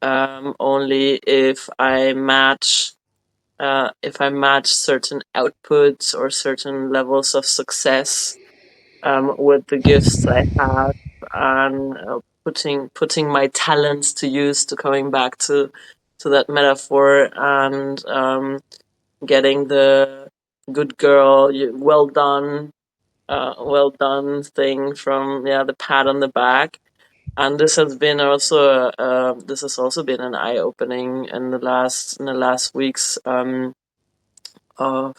only if I match certain outputs or certain levels of success with the gifts I have, and putting my talents to use, to coming back to that metaphor, and getting the good girl, well done thing from the pat on the back. And this has also been an eye opening in the last weeks of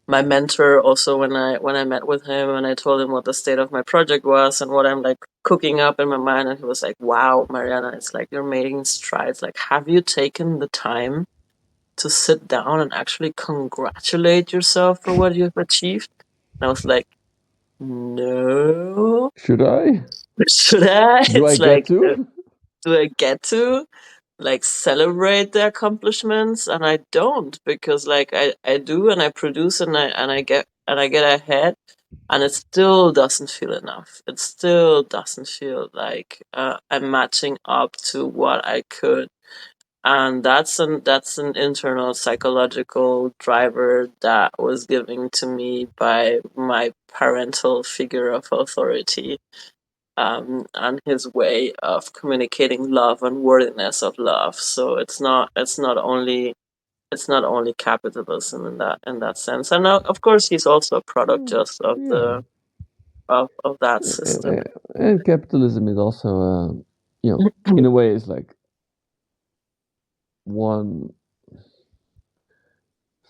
my mentor. Also, when I met with him and I told him what the state of my project was and what I'm like cooking up in my mind, and he was like, "Wow, Mariana, it's like you're making strides. Like, have you taken the time to sit down and actually congratulate yourself for what you've achieved?" And I was like, "No, Should I? should I?" Do I It's get like, to? do I get to like celebrate the accomplishments? And I don't, because like I do, and I produce, and I get ahead, and it still doesn't feel enough. It still doesn't feel like I'm matching up to what I could. And that's an internal psychological driver that was given to me by my parental figure of authority, and his way of communicating love and worthiness of love. So it's not only capitalism in that sense. And now, of course, he's also a product just of Yeah. the of that system. And capitalism is also, in a way, is like one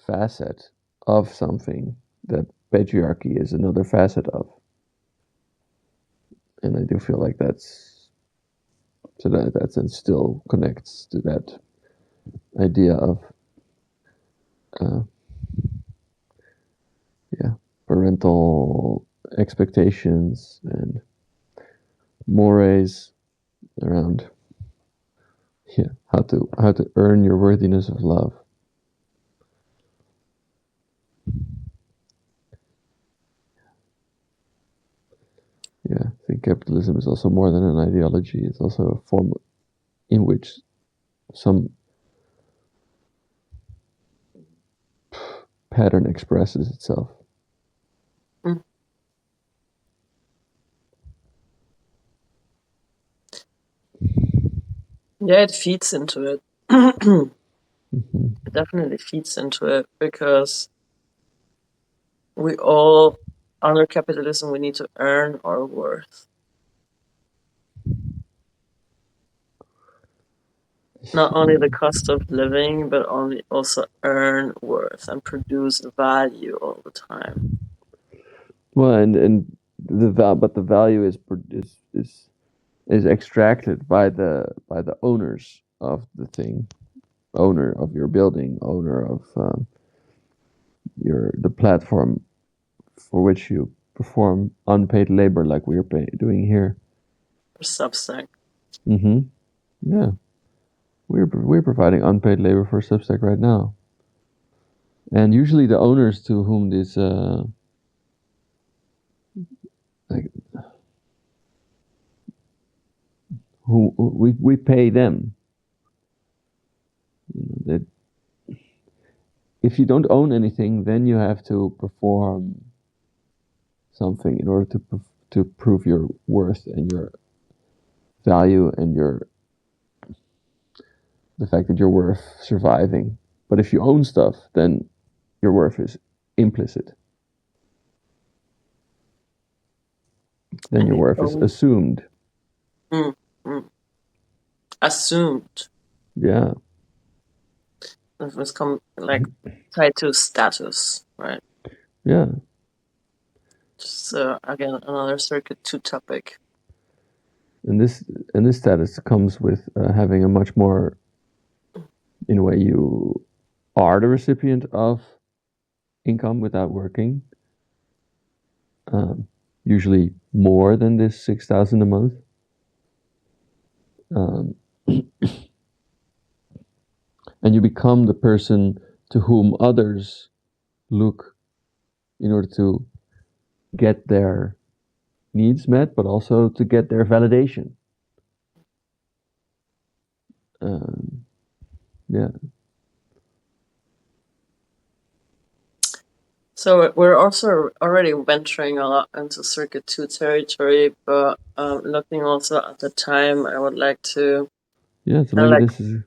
facet of something that patriarchy is another facet of. And I do feel like that still connects to that idea of, uh, yeah, parental expectations and mores around, yeah, how to earn your worthiness of love. Yeah, I think capitalism is also more than an ideology. It's also a form in which some pattern expresses itself. Mm. Yeah, it feeds into it. It Hmm. definitely feeds into it because we all, under capitalism, we need to earn our worth. Not only the cost of living, but only also earn worth and produce value all the time. Well, and but the value is extracted by the owners of the thing, owner of your building, owner of, your the platform for which you perform unpaid labor, like doing here. For Substack. Hmm. Yeah, we're providing unpaid labor for Substack right now, and usually the owners to whom this, like who we pay them. That if you don't own anything, then you have to perform something in order to prove your worth and your value and your the fact that you're worth surviving. But if you own stuff, then your worth is implicit. Then And your you worth is own assumed. mm, mm, assumed Yeah, it was like tied to status, right? yeah. So again, another circuit two topic. And this status comes with having a much more, in a way, you are the recipient of income without working. Usually more than this 6,000 a month. Um, and you become the person to whom others look in order to get their needs met, but also to get their validation. Um, yeah. So we're also already venturing a lot into circuit two territory, but looking also at the time, I would like to Yeah. So kind of maybe like this is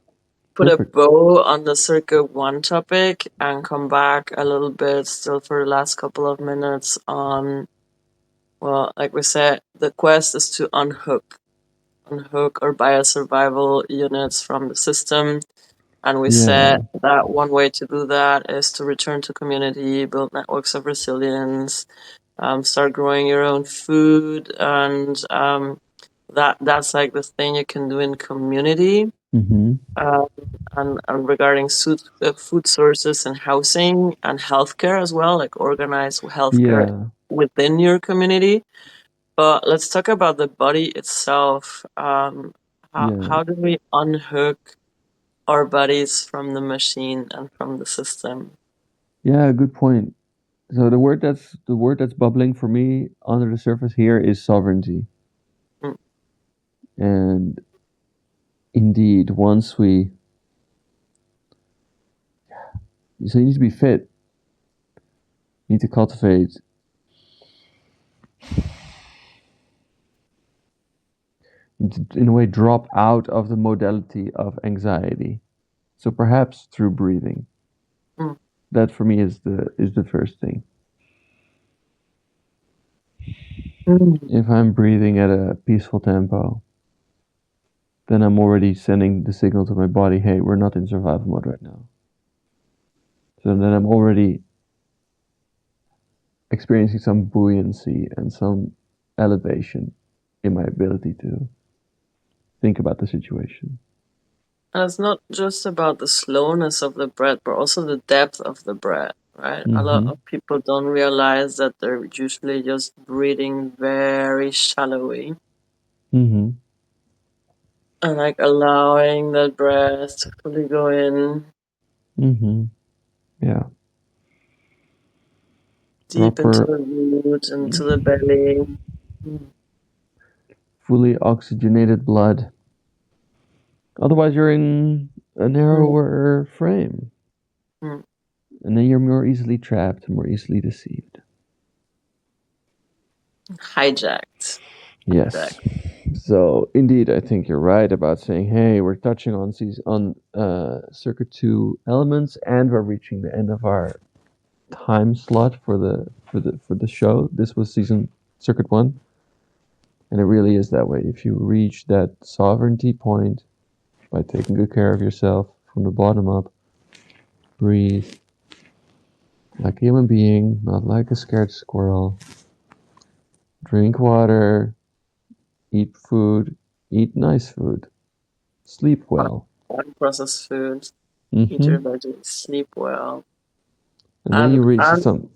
put a perfect. bow on the circuit one topic and come back a little bit still for the last couple of minutes on, well, like we said, the quest is to unhook or biosurvival units from the system. And we said Yeah. that one way to do that is to return to community, build networks of resilience, start growing your own food, and that's like the thing you can do in community. Mm-hmm. Um, and regarding food sources and housing and healthcare as well, like organize healthcare Yeah. within your community. But let's talk about the body itself. Yeah. How do we unhook our bodies from the machine and from the system? Yeah. Good point. So the word that's bubbling for me under the surface here is sovereignty. Mm, And indeed, once we so you need to be fit. You need to cultivate in a way drop out of the modality of anxiety. So perhaps through breathing. mm, That for me is the first thing. mm. If I'm breathing at a peaceful tempo, then I'm already sending the signal to my body, hey, we're not in survival mode right now. So then I'm already experiencing some buoyancy and some elevation in my ability to think about the situation. And it's not just about the slowness of the breath, but also the depth of the breath, right? A lot Mm-hmm. of people don't realize that they're usually just breathing very shallowly Mm-hmm. and like allowing that breath to fully go in Mm-hmm. Yeah. deep into Proper, the root, into the belly. Mm, fully oxygenated blood. Otherwise, you're in a mm, narrower frame, mm. and then you're more easily trapped, more easily deceived. Hijacked. Yes. Hijacked. So indeed, I think you're right about saying, "Hey, we're touching on circuit two elements, and we're reaching the end of our time slot for the show. This was season circuit one, and it really is that way. If you reach that sovereignty point by taking good care of yourself from the bottom up, breathe like a human being, not like a scared squirrel. Drink water, eat food, eat nice food, sleep well." Processed food. Eat Hmm. your veggies. Sleep well. And then you And reach and some.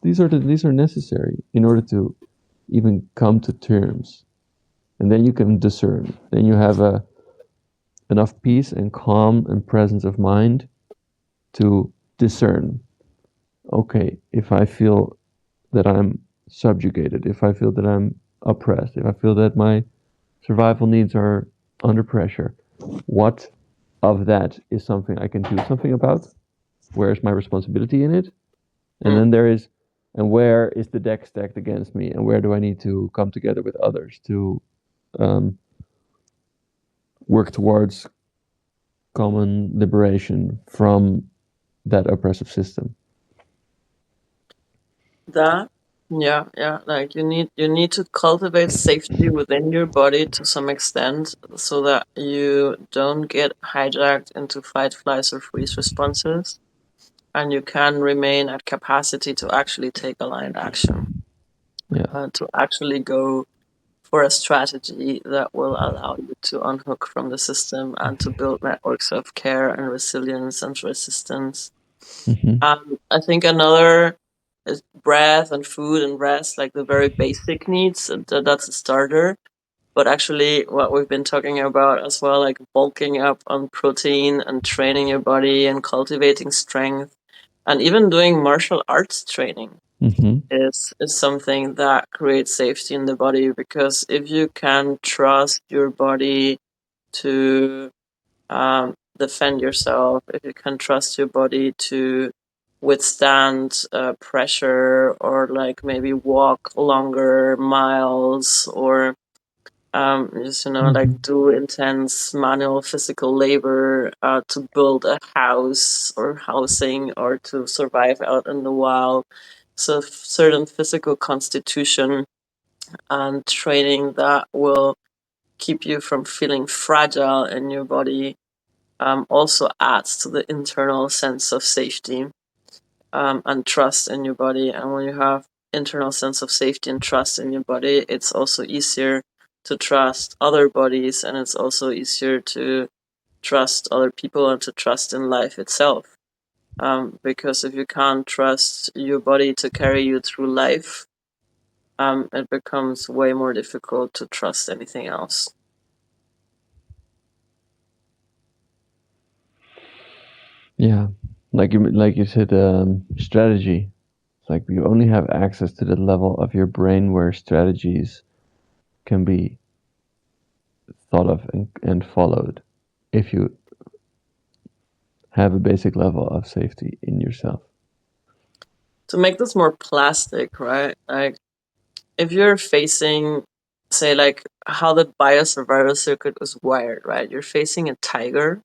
These are necessary in order to even come to terms, and then you can discern. Then you have enough peace and calm and presence of mind to discern. Okay, if I feel that I'm subjugated, if I feel that I'm oppressed, if I feel that my survival needs are under pressure. What of that is something I can do something about? Where is my responsibility in it? And Mm. then there is, and where is the deck stacked against me? And where do I need to come together with others to um, work towards common liberation from that oppressive system? That, yeah, yeah, like you need to cultivate safety within your body to some extent so that you don't get hijacked into fight, flies, or freeze responses, and you can remain at capacity to actually take aligned action, Yeah. to actually go for a strategy that will allow you to unhook from the system and to build networks of care and resilience and resistance. Hmm. I think another is breath and food and rest, like the very basic needs. That's a starter. But actually, what we've been talking about as well, like bulking up on protein and training your body and cultivating strength, and even doing martial arts training Hmm. is something that creates safety in the body, because if you can trust your body to defend yourself, if you can trust your body to withstand pressure, or like maybe walk longer miles, or just like Hmm. do intense manual physical labor to build a house or housing, or to survive out in the wild. So certain physical constitution and training that will keep you from feeling fragile in your body also adds to the internal sense of safety and trust in your body. And when you have internal sense of safety and trust in your body, it's also easier to trust other bodies, and it's also easier to trust other people and to trust in life itself. Because if you can't trust your body to carry you through life, it becomes way more difficult to trust anything else. Yeah, like you said, strategy. It's like you only have access to the level of your brain where strategies can be thought of and followed. If you have a basic level of safety in yourself. To make this more plastic, right? Like if you're facing, say, like how the biosurvival circuit was wired, right? You're facing a tiger,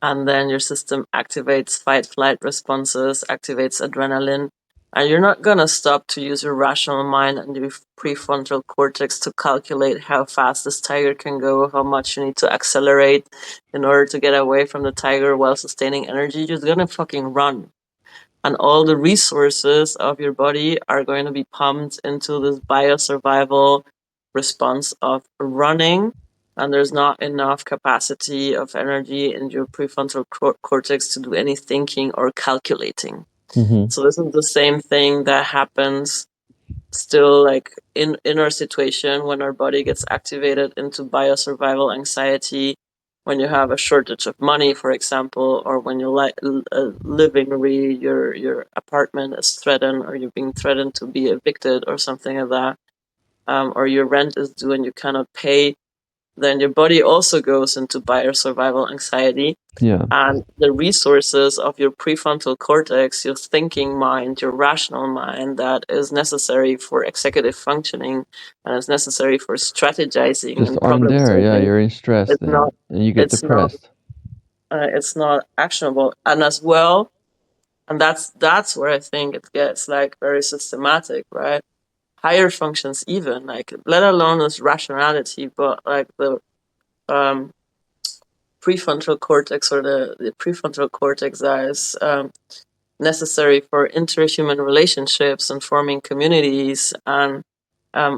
and then your system activates fight flight responses, activates adrenaline, and you're not gonna stop to use your rational mind and your prefrontal cortex to calculate how fast this tiger can go, how much you need to accelerate in order to get away from the tiger while sustaining energy. You're just gonna fucking run, and all the resources of your body are going to be pumped into this biosurvival response of running, and there's not enough capacity of energy in your prefrontal cortex to do any thinking or calculating. Hmm. So this is the same thing that happens still, like in our situation, when our body gets activated into biosurvival anxiety, when you have a shortage of money, for example, or when you living your apartment is threatened, or you're being threatened to be evicted or something like that, or your rent is due and you cannot pay, then your body also goes into biosurvival anxiety, Yeah. and the resources of your prefrontal cortex, your thinking mind, your rational mind, that is necessary for executive functioning and is necessary for strategizing Just and aren't problem there. Yeah, solving, you're in stress it's not then, and you get it's not depressed. it's not actionable. And as well, and that's where I think it gets like very systematic, right? Higher functions, even, like, let alone this rationality, but like the um prefrontal cortex, or the prefrontal cortex that is necessary for interhuman relationships and forming communities, and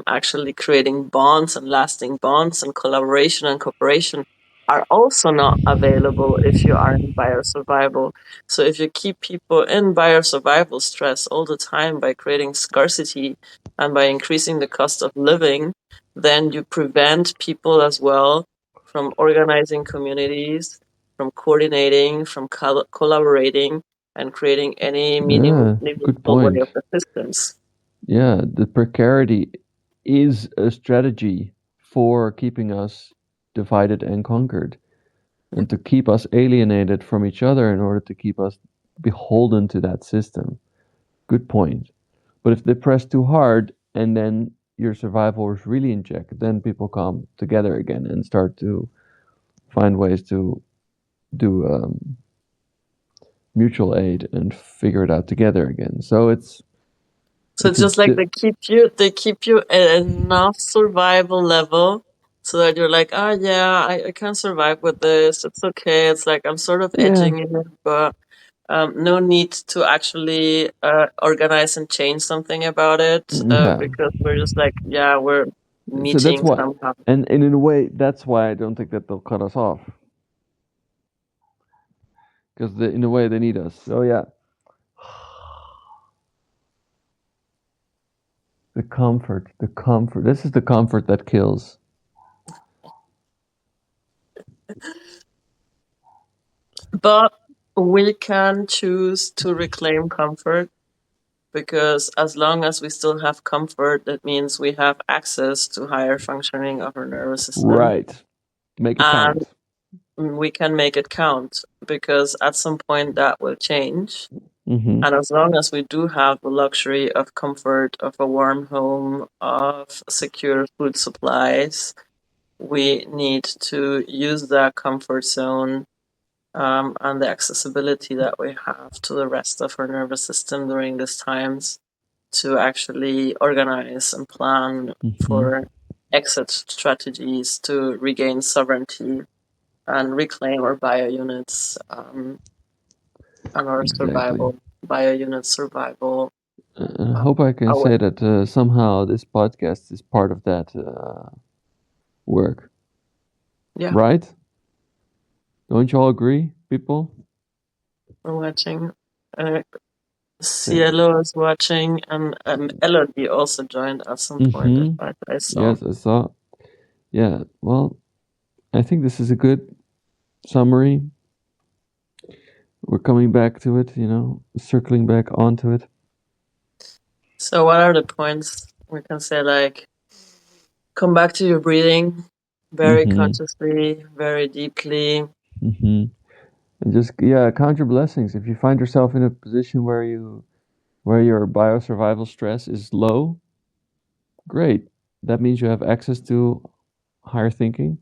actually creating bonds and lasting bonds and collaboration and cooperation, are also not available if you are in biosurvival. So if you keep people in biosurvival stress all the time by creating scarcity and by increasing the cost of living, then you prevent people as well from organizing communities, from coordinating, from collaborating, and creating any Yeah, good meaningful way of point. assistance. Yeah, the precarity is a strategy for keeping us. divided and conquered, and to keep us alienated from each other in order to keep us beholden to that system. Good point. But if they press too hard and then your survival is really in check, then people come together again and start to find ways to do mutual aid and figure it out together again. So So it's it's a just like they keep you at enough survival level so that you're like, oh yeah, I can survive with this. It's okay. It's like I'm sort of yeah, edging it, but no need to actually organize and change something about it yeah. because we're just like, yeah, we're So that's meeting why, somehow. and in a way, that's why I don't think that they'll cut us off because in a way they need us. So yeah, the comfort, the comfort. This is the comfort that kills. But we can choose to reclaim comfort because as long as we still have comfort, that means we have access to higher functioning of our nervous system. Right. Make it And count. we can make it count because at some point that will change. Mm-hmm. And as long as we do have the luxury of comfort, of a warm home, of secure food supplies, we need to use that comfort zone and the accessibility that we have to the rest of our nervous system during these times to actually organize and plan Mm-hmm. for exit strategies to regain sovereignty and reclaim our bio units and our Exactly. bio unit survival. I Uh, hope I can our, say that somehow this podcast is part of that work. yeah, Right? Don't you all agree, people? we're watching. Uh, Thank. Cielo is watching, and Elodie also joined at some point. Mm-hmm. I saw. Yes, I saw. Yeah. Well, I think this is a good summary. We're coming back to it, circling back onto it. So, what are the points we can say? Like, come back to your breathing very Mm-hmm. consciously, very deeply. Mm-hmm. And just count your blessings. If you find yourself in a position where your biosurvival stress is low, great. That means you have access to higher thinking.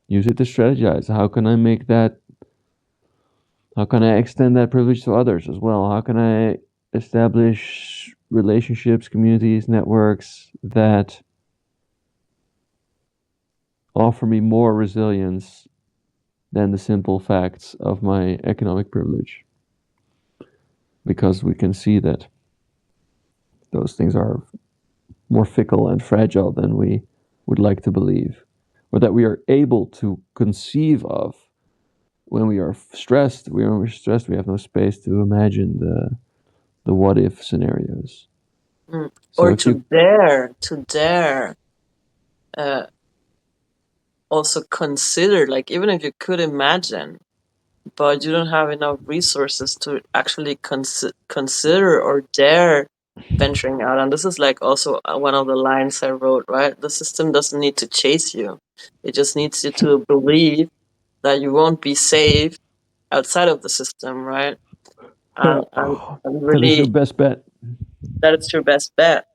Use it to strategize. How can I extend that privilege to others as well? How can I establish relationships, communities, networks that offer me more resilience than the simple facts of my economic privilege? Because we can see that those things are more fickle and fragile than we would like to believe, or that we are able to conceive of when we are stressed. When we're stressed, we have no space to imagine the what if scenarios. Mm. So Or if you to dare uh, also consider, like, even if you could imagine, but you don't have enough resources to actually consider or dare venturing out. And this is like also one of the lines I wrote, right? The system doesn't need to chase you, it just needs you to believe that you won't be safe outside of the system, right? And that is your really, best bet. that it's your best bet.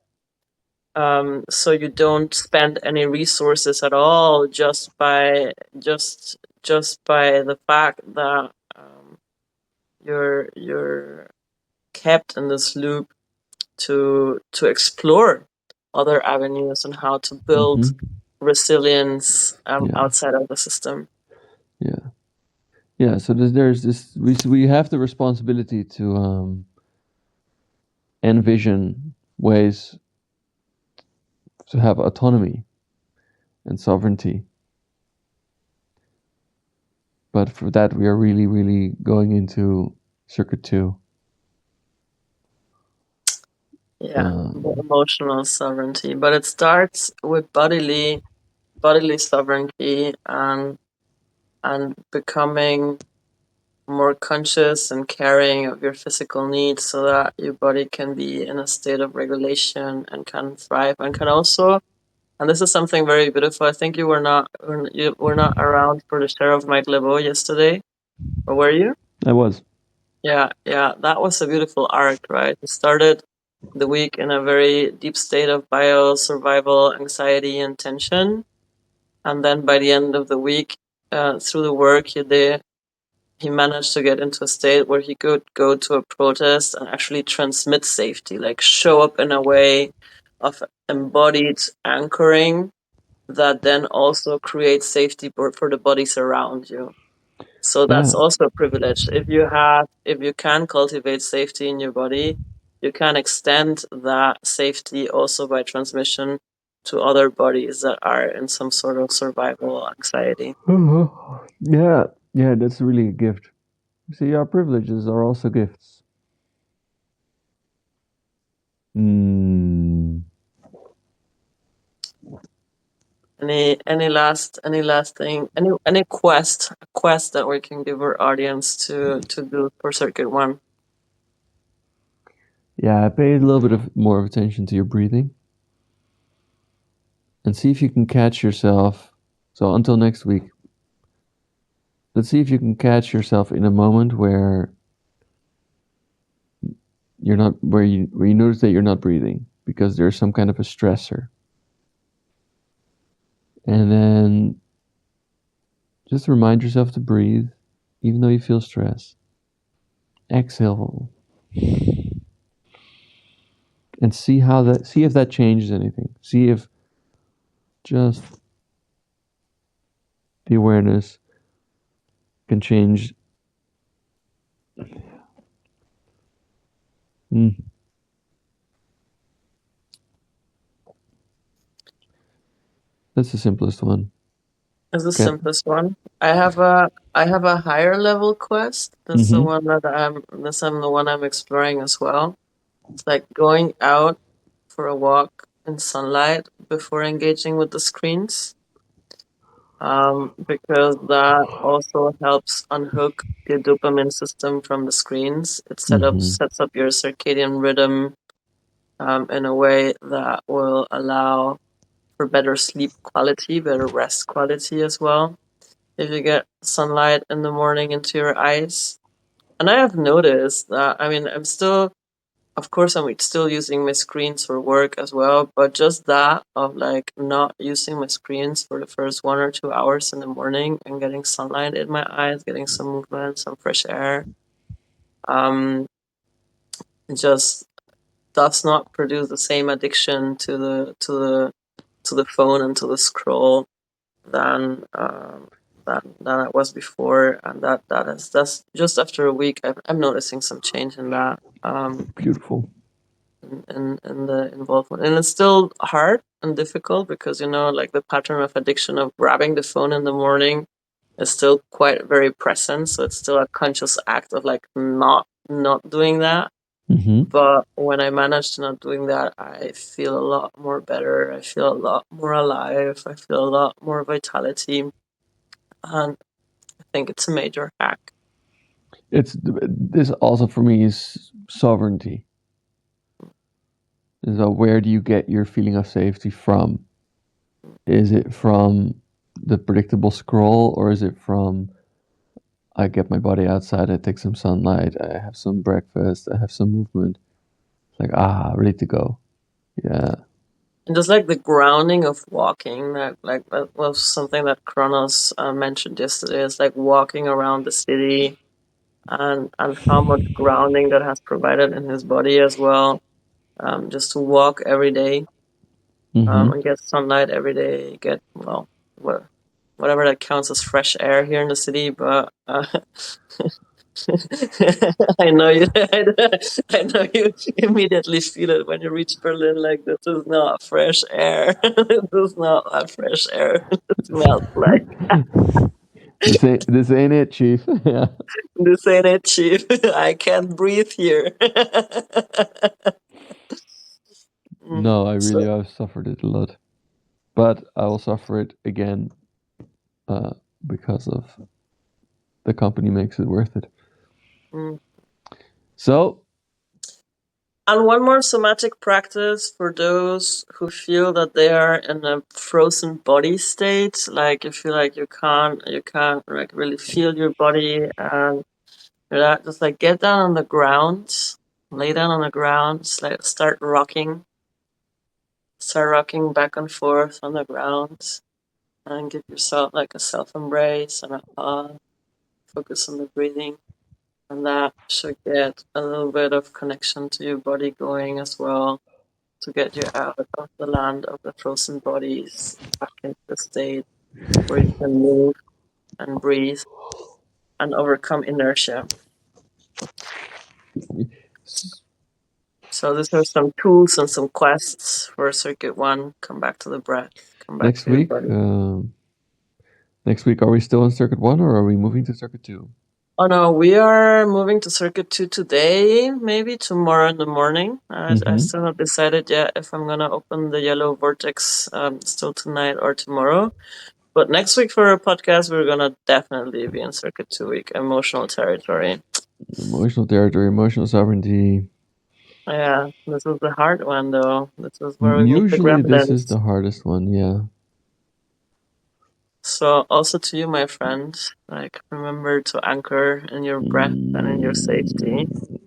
So you don't spend any resources at all just by the fact that you're kept in this loop to explore other avenues and how to build Mm-hmm. resilience Yeah, outside of the system. yeah, yeah. So there's this. We have the responsibility to envision ways to have autonomy and sovereignty. But for that, we are really, really going into circuit two. Yeah, the Um, emotional sovereignty, but it starts with bodily sovereignty and becoming more conscious and caring of your physical needs so that your body can be in a state of regulation and can thrive and can also And this is something very beautiful. I think you were not around for the share of Mike LeBeau yesterday, or were you? I was. Yeah, yeah, that was a beautiful arc, right? It started the week in a very deep state of bio survival, anxiety, and tension, and then by the end of the week, through the work he did, he managed to get into a state where he could go to a protest and actually transmit safety, like show up in a way of embodied anchoring that then also creates safety for the bodies around you. So Yeah. that's also a privilege. If you can cultivate safety in your body, you can extend that safety also by transmission to other bodies that are in some sort of survival anxiety. Yeah. Yeah. That's really a gift. See, our privileges are also gifts. Mm. Any last thing, any quest that we can give our audience to do for circuit one? Yeah. Pay a little bit of more of attention to your breathing and see if you can catch yourself. So until next week, let's see if you can catch yourself in a moment where you're not where you notice that you're not breathing because there's some kind of a stressor. And then just remind yourself to breathe even though you feel stress. Exhale and see if that changes anything. See if just the awareness can change. Mm, that's the simplest one. Is the Okay. simplest one. I have a higher level quest. Mm-hmm. That's the one I'm exploring as well. It's like going out for a walk in sunlight before engaging with the screens. Because that also helps unhook the dopamine system from the screens. Mm-hmm. Sets up your circadian rhythm in a way that will allow for better sleep quality, better rest quality as well. If you get sunlight in the morning into your eyes. And I have noticed that, I mean, of course, I'm still using my screens for work as well, but just that of like not using my screens for the first 1 or 2 hours in the morning and getting sunlight in my eyes, getting some movement, some fresh air, um, just does not produce the same addiction to the phone and to the scroll than than it was before, and that's just after a week. I'm noticing some change in that. Beautiful. In the involvement, and it's still hard and difficult because like the pattern of addiction of grabbing the phone in the morning is still quite very present. So it's still a conscious act of like not doing that. Mm-hmm. But when I manage to not doing that, I feel a lot more better. I feel a lot more alive. I feel a lot more vitality, and I think it's a major hack. It's this also for me is sovereignty. So where do you get your feeling of safety from? Is it from the predictable scroll, or is it from I get my body outside, I take some sunlight, I have some breakfast, I have some movement. It's like ready to go. Yeah. And just like the grounding of walking, that was something that Kronos mentioned yesterday. It's like walking around the city and how much grounding that has provided in his body as well. Just to walk every day Mm-hmm. and get sunlight every day, get whatever that counts as fresh air here in the city. But I know you. I know you immediately feel it when you reach Berlin. Like this is not fresh air. This is not a fresh air. It smells like This ain't it, Chief. Yeah. this ain't it, chief. I can't breathe here. No, I really So, have suffered it a lot, but I will suffer it again uh, because of the company makes it worth it. mm, So And one more somatic practice for those who feel that they are in a frozen body state, like you feel like you can't like really feel your body, and you're not, just like get down on the ground, lay down on the ground, just like start rocking back and forth on the ground, and give yourself like a self embrace and a hug. Focus on the breathing, and that should get a little bit of connection to your body going as well, to get you out of the land of the frozen bodies back into the state where you can move and breathe and overcome inertia. So these are some tools and some quests for circuit one. Come back to the breath, come back Next to your week, body. are we still on circuit one or are we moving to circuit two? Oh no, we are moving to circuit two today, maybe tomorrow in the morning. I Mm-hmm. still not decided yet if I'm gonna open the yellow vortex still tonight or tomorrow. But next week for our podcast, we're gonna definitely be in circuit 2 week, emotional territory. Emotional territory, emotional sovereignty. Yeah, this is the hard one though. This is where we meet the Usually, this is gremlins. the hardest one. Yeah. So also to you, my friend, like remember to anchor in your breath and in your safety, Mm,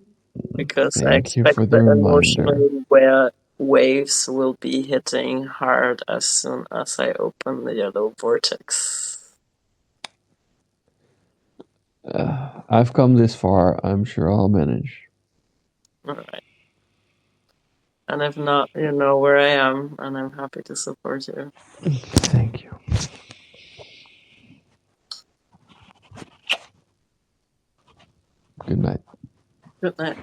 because I thank you expect for the the reminder. emotional waves will be hitting hard as soon as I open the yellow vortex. I've come this far. I'm sure I'll manage. All right. And if not, you know where I am, and I'm happy to support you. Thank you. Good night. Good night.